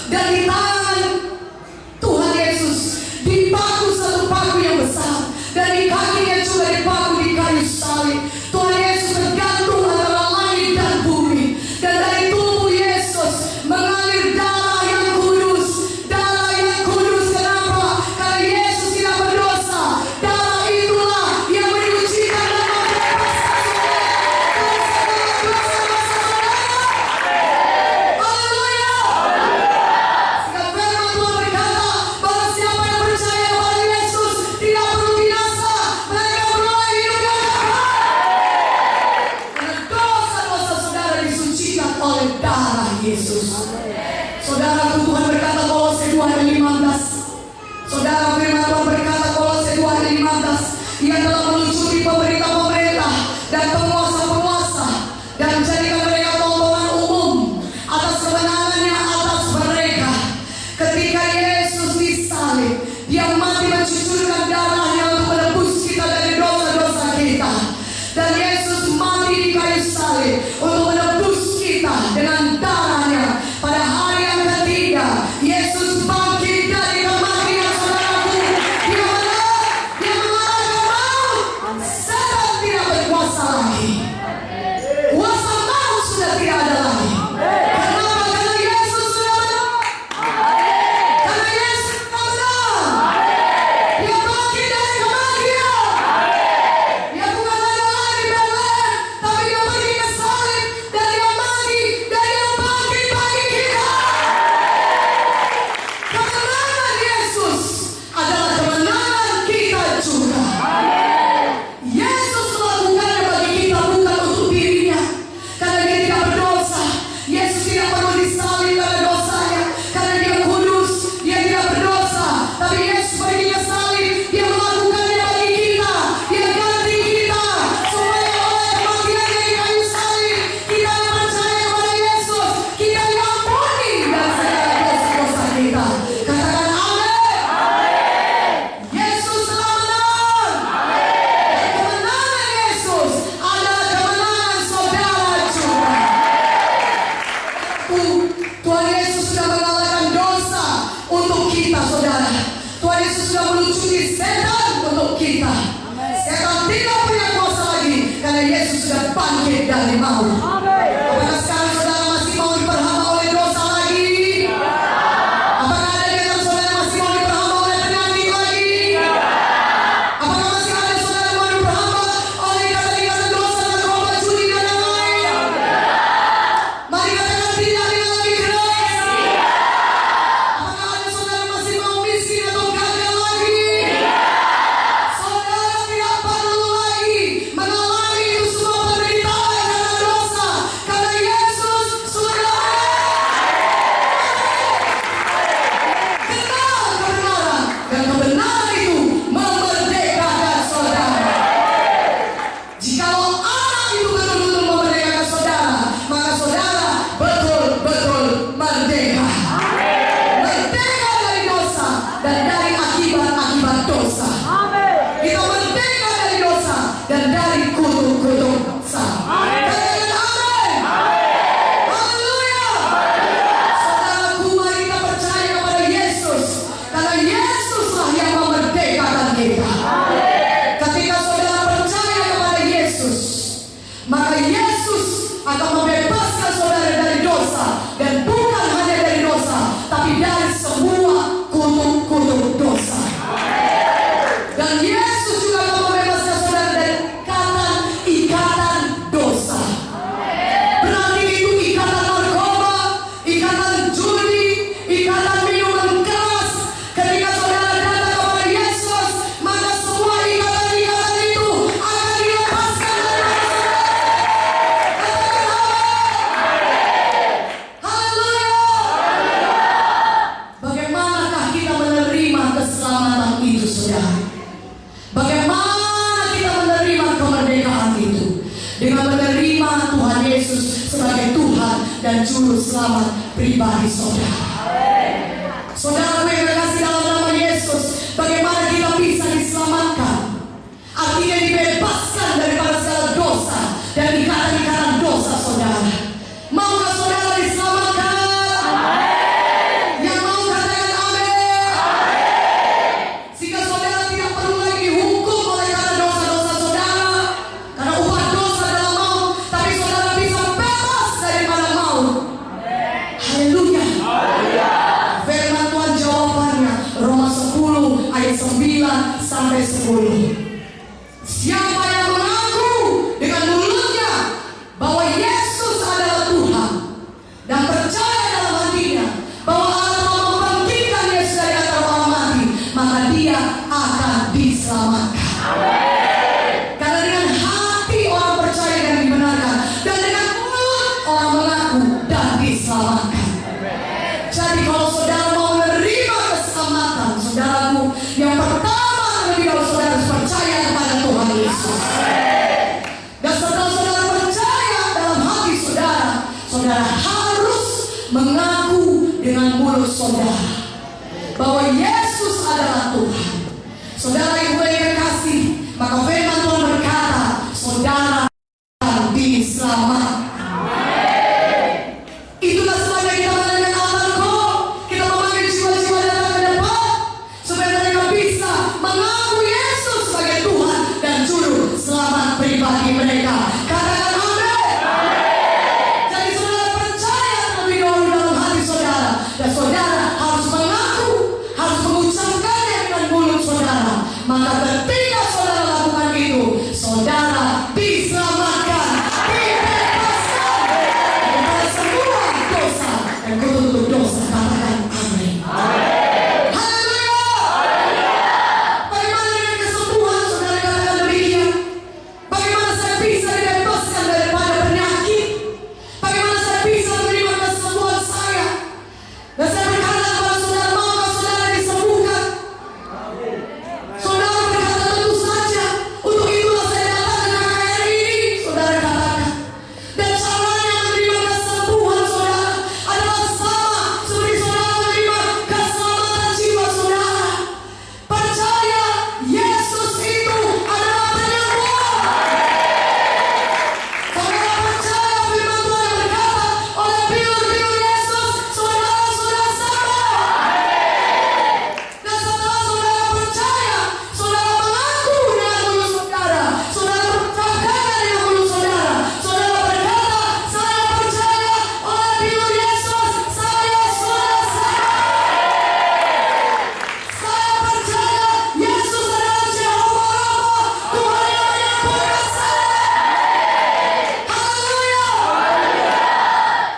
Dan di tangan Tuhan Yesus dipaku satu paku yang besar, dan di kakinya juga dipaku di kayu salib. Tuhan Yesus tergantung antara langit dan bumi. Dan dari tubuh Yesus mengalir darah yang kudus. Darah yang kudus, kenapa? Karena Yesus tidak berdosa. Darah itulah yang menyucikan dan membebaskan Haleluya. Sehingga firman Tuhan berkata, barang siapa yang percaya kepada Yesus tidak perlu binasa, mereka beroleh hidup yang kekal. Karena dosa-dosa saudara disucikan oleh darah Yesus. Saudara, Tuhan berkata Kolose 2 ayat 15. Saudara, firman Tuhan berkata Kolose 2 ayat 15, Ia telah melucuti pemerintah-pemerintah dan penguasa-penguasa, dan menjadikan mereka tontonan umum atas kebenarannya atas mereka. Ketika Yesus disalib, Dia mati mencucurkan darahnya untuk menebus kita dari dosa-dosa kita. Dan Yesus mati di kayu salib untuk menebus kita dengan darahnya. Pada hari yang ketiga, Yesus bangkit dari kematian, saudaraku. Dia mengalahkan maut. Setan tidak berkuasa lagi. Kuasa maut sudah tidak ada lagi. Kenapa? Karena Yesus sudah menang. Karena Yesus sudah menang. Dia bangkit dari kematian. Dia bukan hanya lahir di Bethlehem, tapi Dia pergi ke salib, dan Dia mati, dan Dia bangkit bagi kita. Kemenangan Yesus adalah kemenangan kita juga. Yesus melakukannya bagi kita, bukan untuk dirinya, karena Dia tidak berdosa. Yesus tidak perlu disalib karena dosanya, karena Dia kudus, Dia tidak berdosa. Tapi Yesus pergi ke salib, Dia melakukannya bagi kita. Dia ganti kita, supaya oleh kematiannya di kayu salib, kita yang percaya kepada Yesus, kita diampuni dari segala dosa-dosa kita. Katakan amin. Yesus telah menang. Dan kemenangan Yesus adalah kemenangan saudara juga. Tuhan Yesus sudah mengalahkan dosa untuk kita, saudara. Tuhan Yesus sudah melucuti setan untuk kita. Setan tidak punya kuasa lagi, karena Yesus sudah bangkit dari maut. Apakah sekarang saudara masih mau diperhamba oleh dosa lagi? Apakah ada di antara saudara yang masih mau diperhamba oleh penyakit lagi? Apakah masih ada saudara yang mau diperhamba oleh ikatan-ikatan dosa dan roba judi dan lain-lain? Mari katakan tidak dengan lebih keras. Apakah ada saudara yang masih mau miskin atau gagal lagi? Saudara tidak perlu Yesus sebagai Tuhan dan Juru Selamat pribadi saudara. Saudara yang terkasih dalam nama Yesus, bagaimana kita bisa diselamatkan? Artinya dibebaskan daripada segala dosa dan ikatan-ikatan dosa saudara. Maukah saudara diselamatkan? Yang mau katakan amin. Sehingga saudara tidak perlu lagi dihukum oleh karena dosa-dosa saudara, karena upah dosa adalah maut, tapi saudara bisa bebas daripada maut. Haleluya. Firman Tuhan jawabannya Roma 10 ayat 9 sampai 10. Siapa yang mengaku dengan mulutnya bahwa Yesus adalah Tuhan dan percaya dalam hatinya bahwa Allah telah membangkitkan Yesus dari antara orang mati, maka dia akan diselamatkan. Karena dengan hati orang percaya dan dibenarkan, dan dengan mulut orang mengaku dan diselamatkan. Jadi kalau saudara mau menerima keselamatan, saudaraku, yang pertama lebih dahulu saudara harus percaya kepada Tuhan Yesus. Dan setelah saudara percaya dalam hati saudara, saudara harus mengaku dengan mulut saudara bahwa Yesus adalah Tuhan. Saudara ibu yang terkasih, maka firman Tuhan berkata, saudara akan diselamatkan. Itulah sebabnya kita mengadakan altar call. Kita memanggil jiwa-jiwa datang ke depan supaya mereka bisa mengaku Yesus sebagai Tuhan dan Juru Selamat pribadi mereka. Katakan amin. Jadi saudara percaya terlebih dahulu dalam hati saudara, dan saudara harus mengaku, harus mengucapkannya dengan mulut saudara. Maka ketika saudara lakukan itu, saudara diselamatkan, dibebaskan daripada semua dosa dan kutuk dosa. Katakan amin. Haleluya. Bagaimana dengan kesembuhan? Saudara katakan demikian. Bagaimana saya bisa dibebaskan daripada penyakit? Bagaimana saya bisa menerima kesembuhan saya? Dan saya berkata kepada saudara, maukah saudara disembuhkan? Saudara berkata, tentu saja. Untuk itulah saya datang ke KKR ini, saudara katakan. Dan caranya menerima kesembuhan saudara adalah sama seperti saudara menerima keselamatan jiwa saudara. Percaya Yesus itu adalah penyembuh. Saudara percaya firman Tuhan yang berkata, oleh bilur-bilur Yesus saudara sudah sembuh. Dan setelah saudara percaya, saudara mengaku dengan mulut saudara, saudara percaya dengan mulut saudara, saudara berkata, saya percaya oleh bilur Yesus saya sudah sembuh. Saya percaya Yesus adalah Jehovah Rafa, Tuhan yang menyembuhkan saya. Haleluya.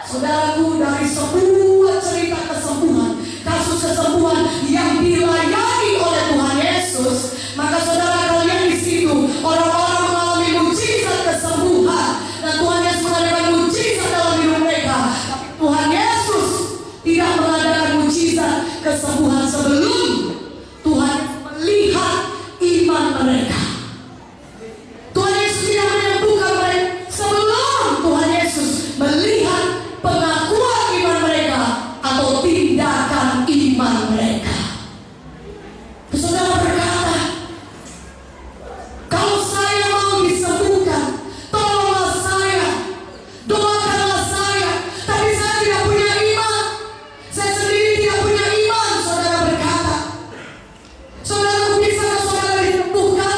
Saudaraku, dari sebuah cerita kesembuhan, kasus kesembuhan yang dilayani oleh Tuhan Yesus, maka saudara kalian di situ orang-orang mengalami mujizat kesembuhan, dan Tuhan Yesus mengadakan mujizat dalam hidup mereka. Tapi Tuhan Yesus tidak mengadakan mujizat kesembuhan sebelum Tuhan melihat iman mereka. Tuhan Yesus tidak menyembuhkan mereka sebelum Tuhan Yesus melihat pengakuan iman mereka atau tindakan iman mereka. Saudara berkata, kalau saya mau disembuhkan, tolonglah saya, doakanlah saya. Tapi saya tidak punya iman, saya sendiri tidak punya iman. Saudara berkata, saudara, bisakah saudara disembuhkan?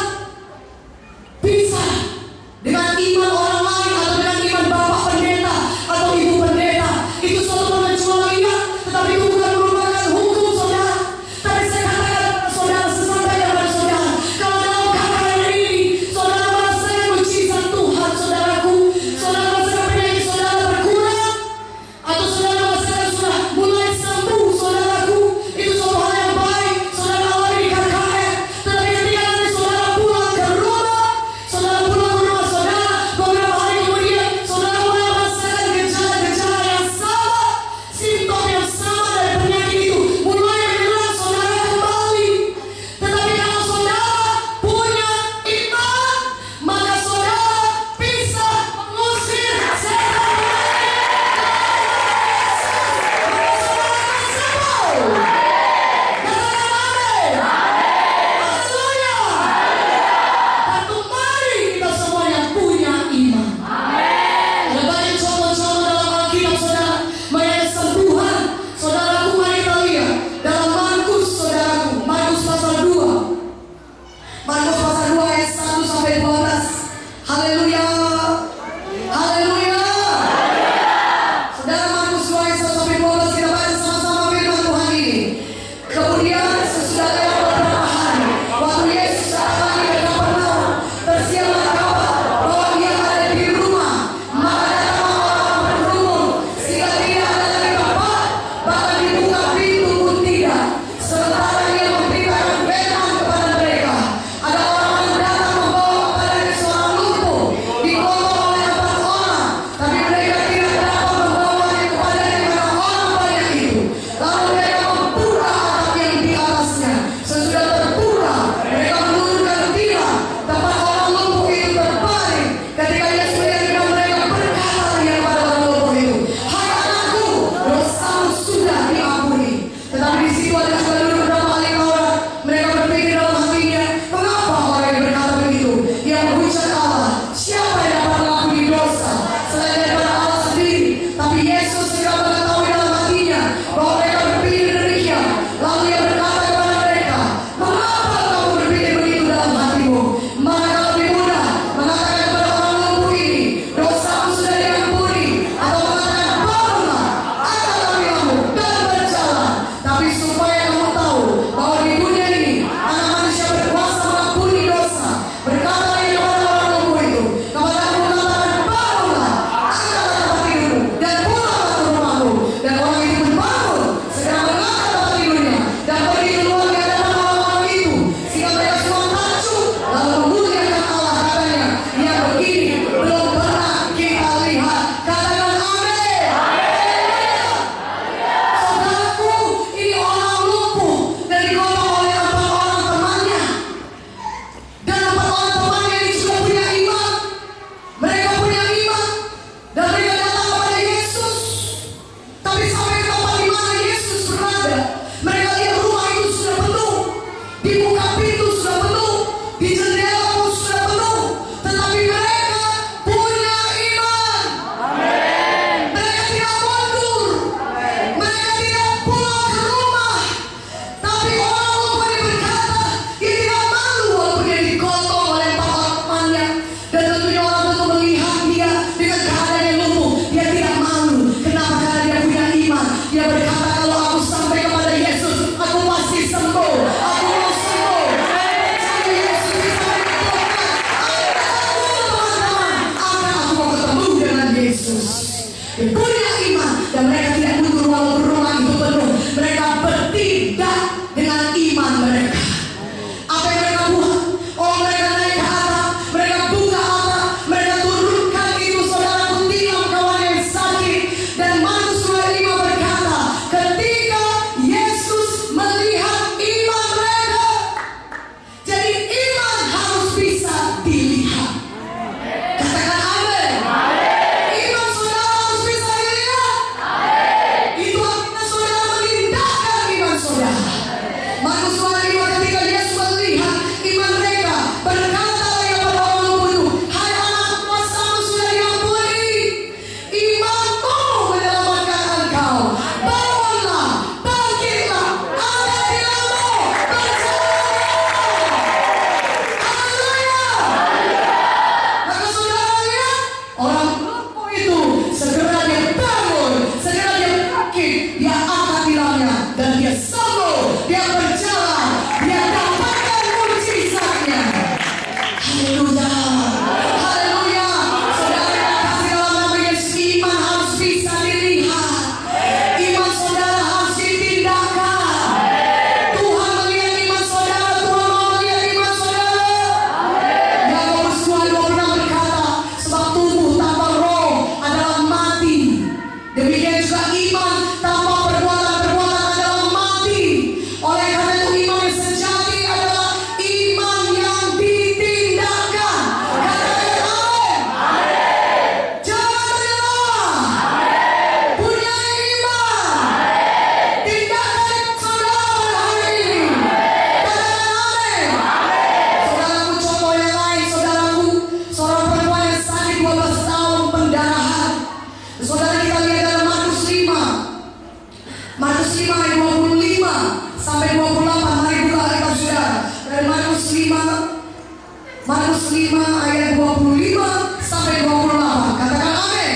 Markus 5 ayat 25 sampai 28. Katakan amin.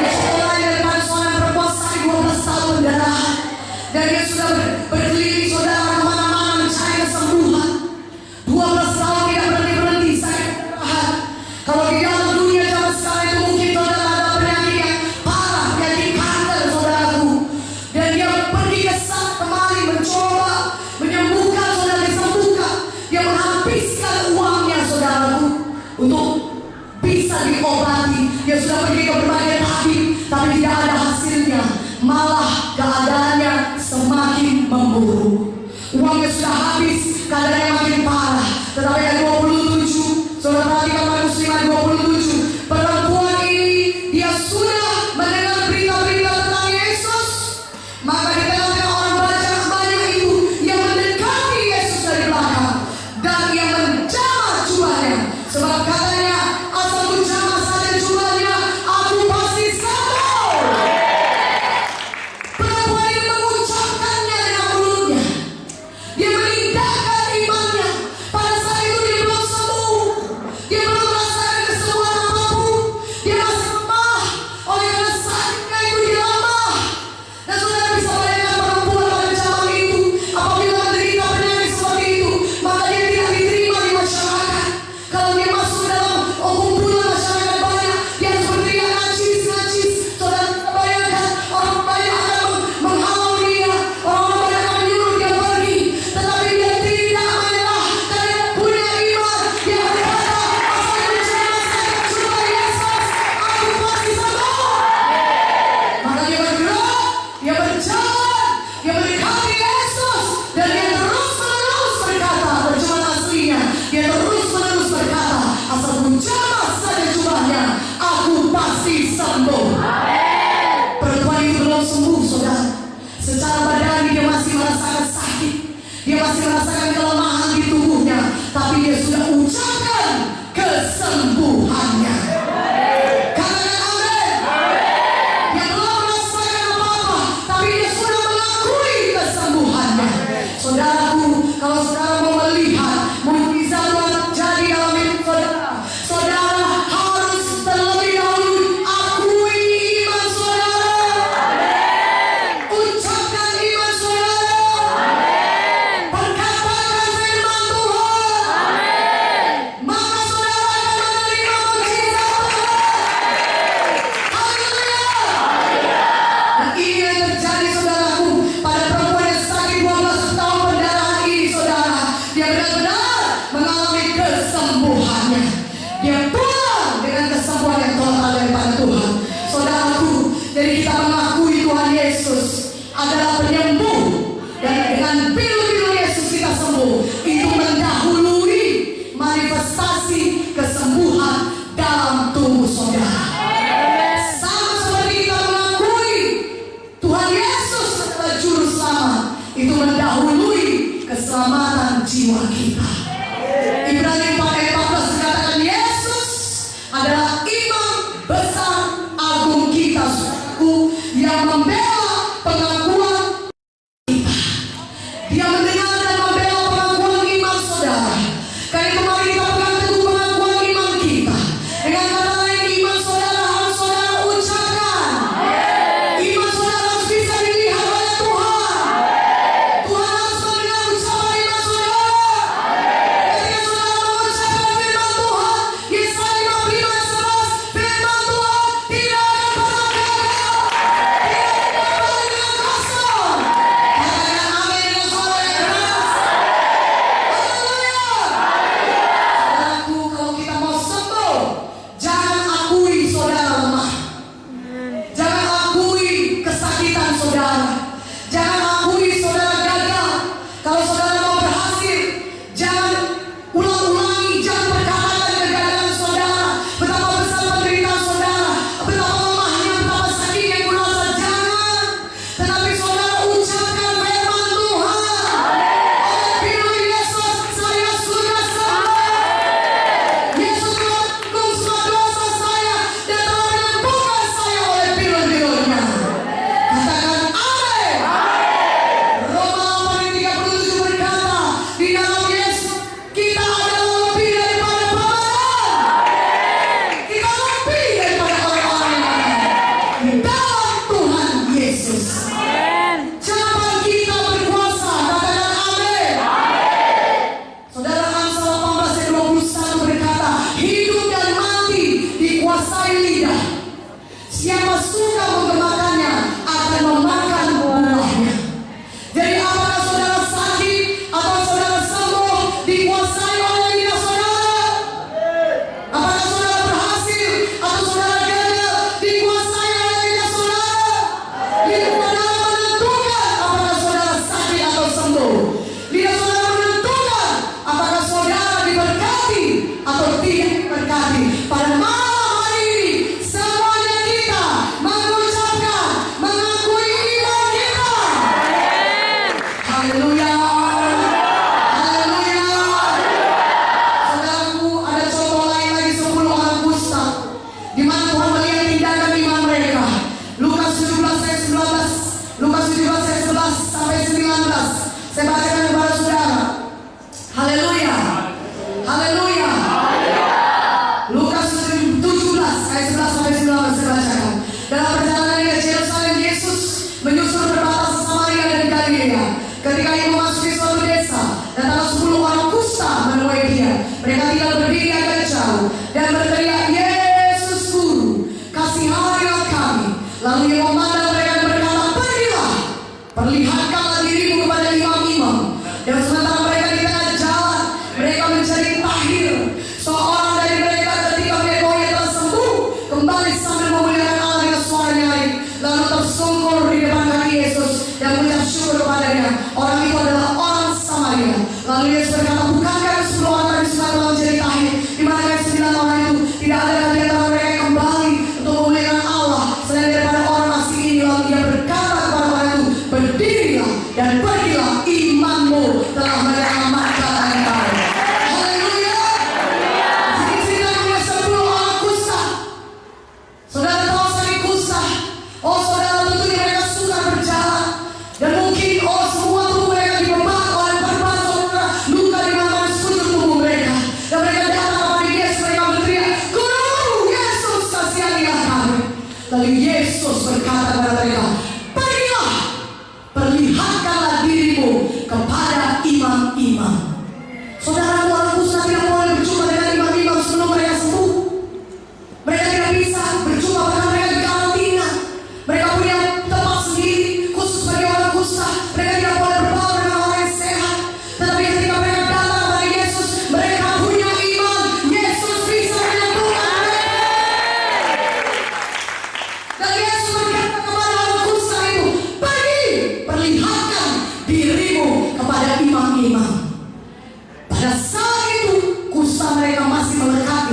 Dia sekolah di depan seorang perempuan sakit 12 tahun pendarahan. Dan dia sudah berkeliling saudara kemana-mana mencari kesembuhan. 12 tahun tidak berhenti-berhenti sakit pendarahan. Kalau di dalam dunia zaman sekarang itu mungkin saudara ada penyakit yang parah, penyakit kanker saudaraku. Dan dia pergi ke sana kemari mencoba menyembuhkan saudara, disembuhkan. Dia menghabiskan uangnya saudaraku untuk bisa diobati. Dia sudah pergi ke berbagai tabib, tapi tidak ada hasilnya. Malah keadaannya semakin memburuk. Uangnya sudah habis, keadaannya makin parah. Tetapi ayat 27, saudara perhatikan Markus 5:27. Perempuan ini dia sudah mendengar berita-berita tentang Yesus. Maka di tengah-tengah orang banyak itu yang mendekati Yesus dari belakang dan yang menjamah jubahnya. Sebab katanya, asal ku jamah saja jubahnya, aku pasti sembuh. Perempuan ini mengucapkannya dengan mulutnya. Dia menindakkan imannya. Pada saat itu dia belum sembuh. Dia belum merasakan kesembuhan apapun. Dia masih lemah. Oleh karena sakitnya itu dia lemah. Dan saudara bisa bayangkan perempuan pada zaman itu, apabila menderita penyakit seperti itu, maka dia tidak diterima di masyarakat. Kalau dia masuk dalam kumpulan masyarakat banyak, dia harus berteriak najis. Saudara bisa bayangkan orang banyak akan menghalau dia, orang banyak akan menyuruh dia pergi. Tetapi dia tidak menyerah, karena dia punya iman. Dia berkata, asal ku jamah saja jubah Yesus, aku pasti sembuh. Maka dia bergerak, dia berjalan, dia mendekati Yesus, dan dia terus-menerus berkata, terjemahan aslinya, dia terus-menerus berkata, asal ku jamah saja jubahnya, aku pasti sembuh. Perempuan itu belum sembuh, saudara. Secara badani dia masih merasakan sakit, dia masih merasakan kelemahan di tubuhnya, tapi dia sudah ucapkan kesembuhannya. Katakan amin. Dia belum merasakan apa-apa, tapi dia sudah mengakui kesembuhannya. Saudaraku, kalau saudara mau melihat mukjizat Tuhan terjadi dalam hidup saudara, saudara harus terlebih dahulu akui iman saudara. Ucapkan iman saudara. Perkatakan firman Tuhan.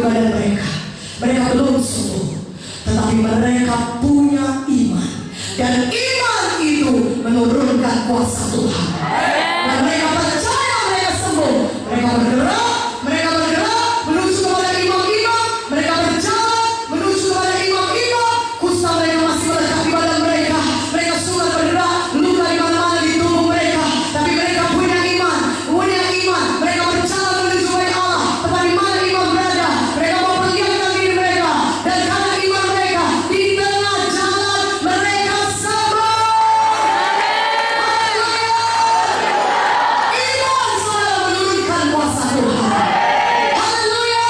ibadah mereka. Mereka belum sembuh, tetapi mereka punya iman. Dan iman itu menurunkan kuasa Tuhan. Dan mereka percaya mereka sembuh. Mereka bergerak menuju kepada imam-imam. Mereka berjalan menuju kepada imam-imam. Kusta mereka masih melekat di badan mereka. Mereka suka bergerak, luka di mana-mana di tubuh mereka. Tapi mereka punya iman. Mereka berjalan menuju kepada Allah. Tempat di mana imam berada, mereka memperlihatkan diri mereka. Dan karena iman mereka, di tengah jalan mereka sembuh. Haleluya. Iman saudara menurunkan kuasa Tuhan. Haleluya.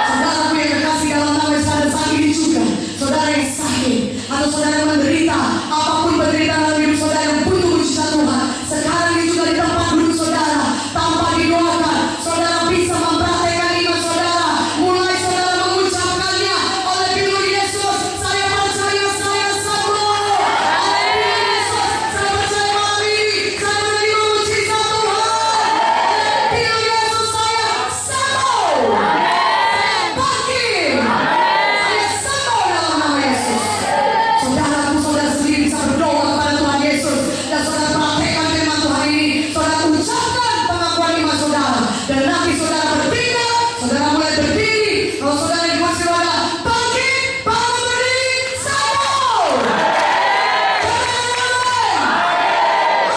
Saudaraku yang terkasih dalam nama Yesus, pada saat ini juga saudara yang sakit atau saudara yang menderita, apapun penderitaan dalam hidup saudara yang butuh mujizat Tuhan, sekarang ini juga di tempat duduk saudara, tanpa didoakan, saudara bisa mempraktekkan iman saudara. Mulai saudara mengucapkannya oleh firman Yesus, saya percaya saya sembuh. Oleh firman Yesus, saya percaya malam ini saya menerima mujizat Tuhan. Oleh firman Yesus, saya sembuh. Saya bangkit. Saya sembuh dalam nama Yesus. Saudaraku, saudara sendiri bisa berdoa kepada Tuhan Yesus. Dan saudara praktekkan firman Tuhan ini. Saudara ucapkan pengakuan iman saudara. Dan nanti saudara bertindak, saudara mulai berdiri. Kalau saudara di kursi roda, bangkit, bangun berdiri, sembuh.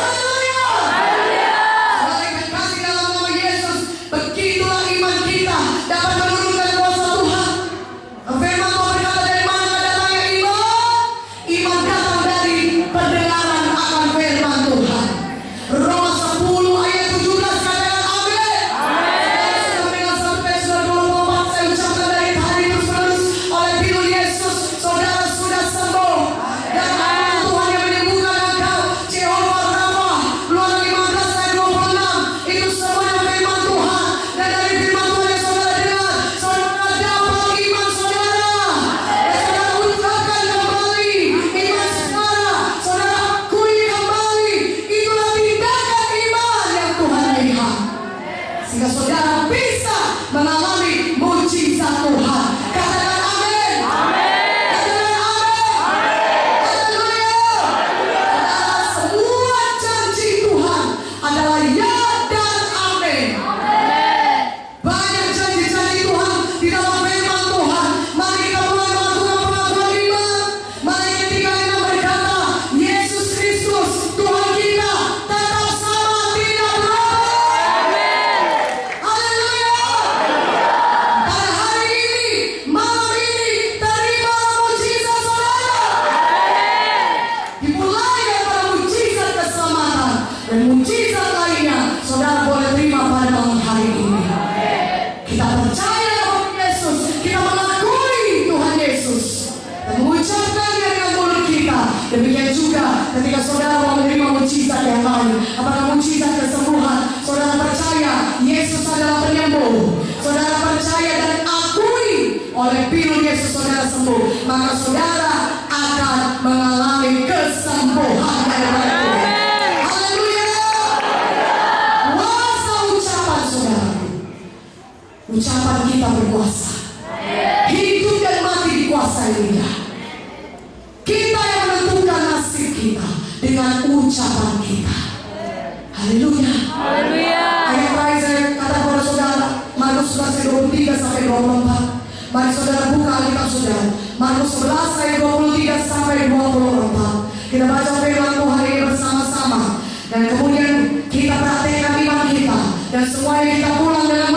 Haleluya. Saudara yang terkasih dalam nama Yesus, begitulah iman kita dapat menurunkan kuasa Tuhan. Firman Tuhan berkata, dari mana datangnya iman? Iman datang dari pendengaran akan firman Tuhan. Roma 10 ayat 17 katakan amin. Saudara mendengar sampai sudah 24, saya ucapkan dari tadi terus oleh firman Yesus, saudara sudah sembuh. Dan anugerah Tuhan yang menyembuhkan engkau, Jehovah Rafa, Keluaran 15 ayat 26, itu semuanya firman Tuhan. Dan dari firman Tuhan yang saudara dengar, saudara dapat iman saudara. Dan saudara ucapkan kembali iman saudara. Saudara akui kembali, itulah tindakan iman yang Tuhan lihat. Sehingga saudara bisa mengalami mujizat Tuhan. Katakan amin. Katakan amin. Haleluya. Saudara, semua janji Tuhan adalah ya dan amin. Banyak janji-janji Tuhan di dalam firman Tuhan. Mari kita mulai melakukan pengakuan iman. Mari ketika kita berkata, Yesus Kristus Tuhan kita tetap sama, tidak berubah. Haleluya. Pada hari ini, malam ini, terima mujizat saudara. Dimulai daripada mujizat keselamatan dan mujizat lainnya, saudara boleh terima pada malam hari ini. Kita percaya kepada Yesus, kita mengakui Tuhan Yesus dan mengucapkannya dengan mulut kita. Demikian juga ketika saudara mau menerima mujizat yang lain, apakah mujizat kesembuhan, saudara percaya Yesus adalah penyembuh, saudara percaya dan akui oleh firman Yesus saudara sembuh, maka saudara akan mengalami kesembuhan daripada Tuhan. Haleluya. Kuasa ucapan saudaraku, ucapan kita berkuasa. Hidup dan mati dikuasai lidah. Kita yang menentukan nasib kita dengan ucapan kita. Haleluya. Ayat terakhir saya kata kepada saudara, Markus 11 ayat 23 sampai 24. Mari saudara buka Alkitab saudara, Markus 11 ayat 23 sampai 24. Kita baca firman Tuhan ini bersama-sama. Dan kemudian kita praktekkan iman kita. Dan semuanya kita pulang dengan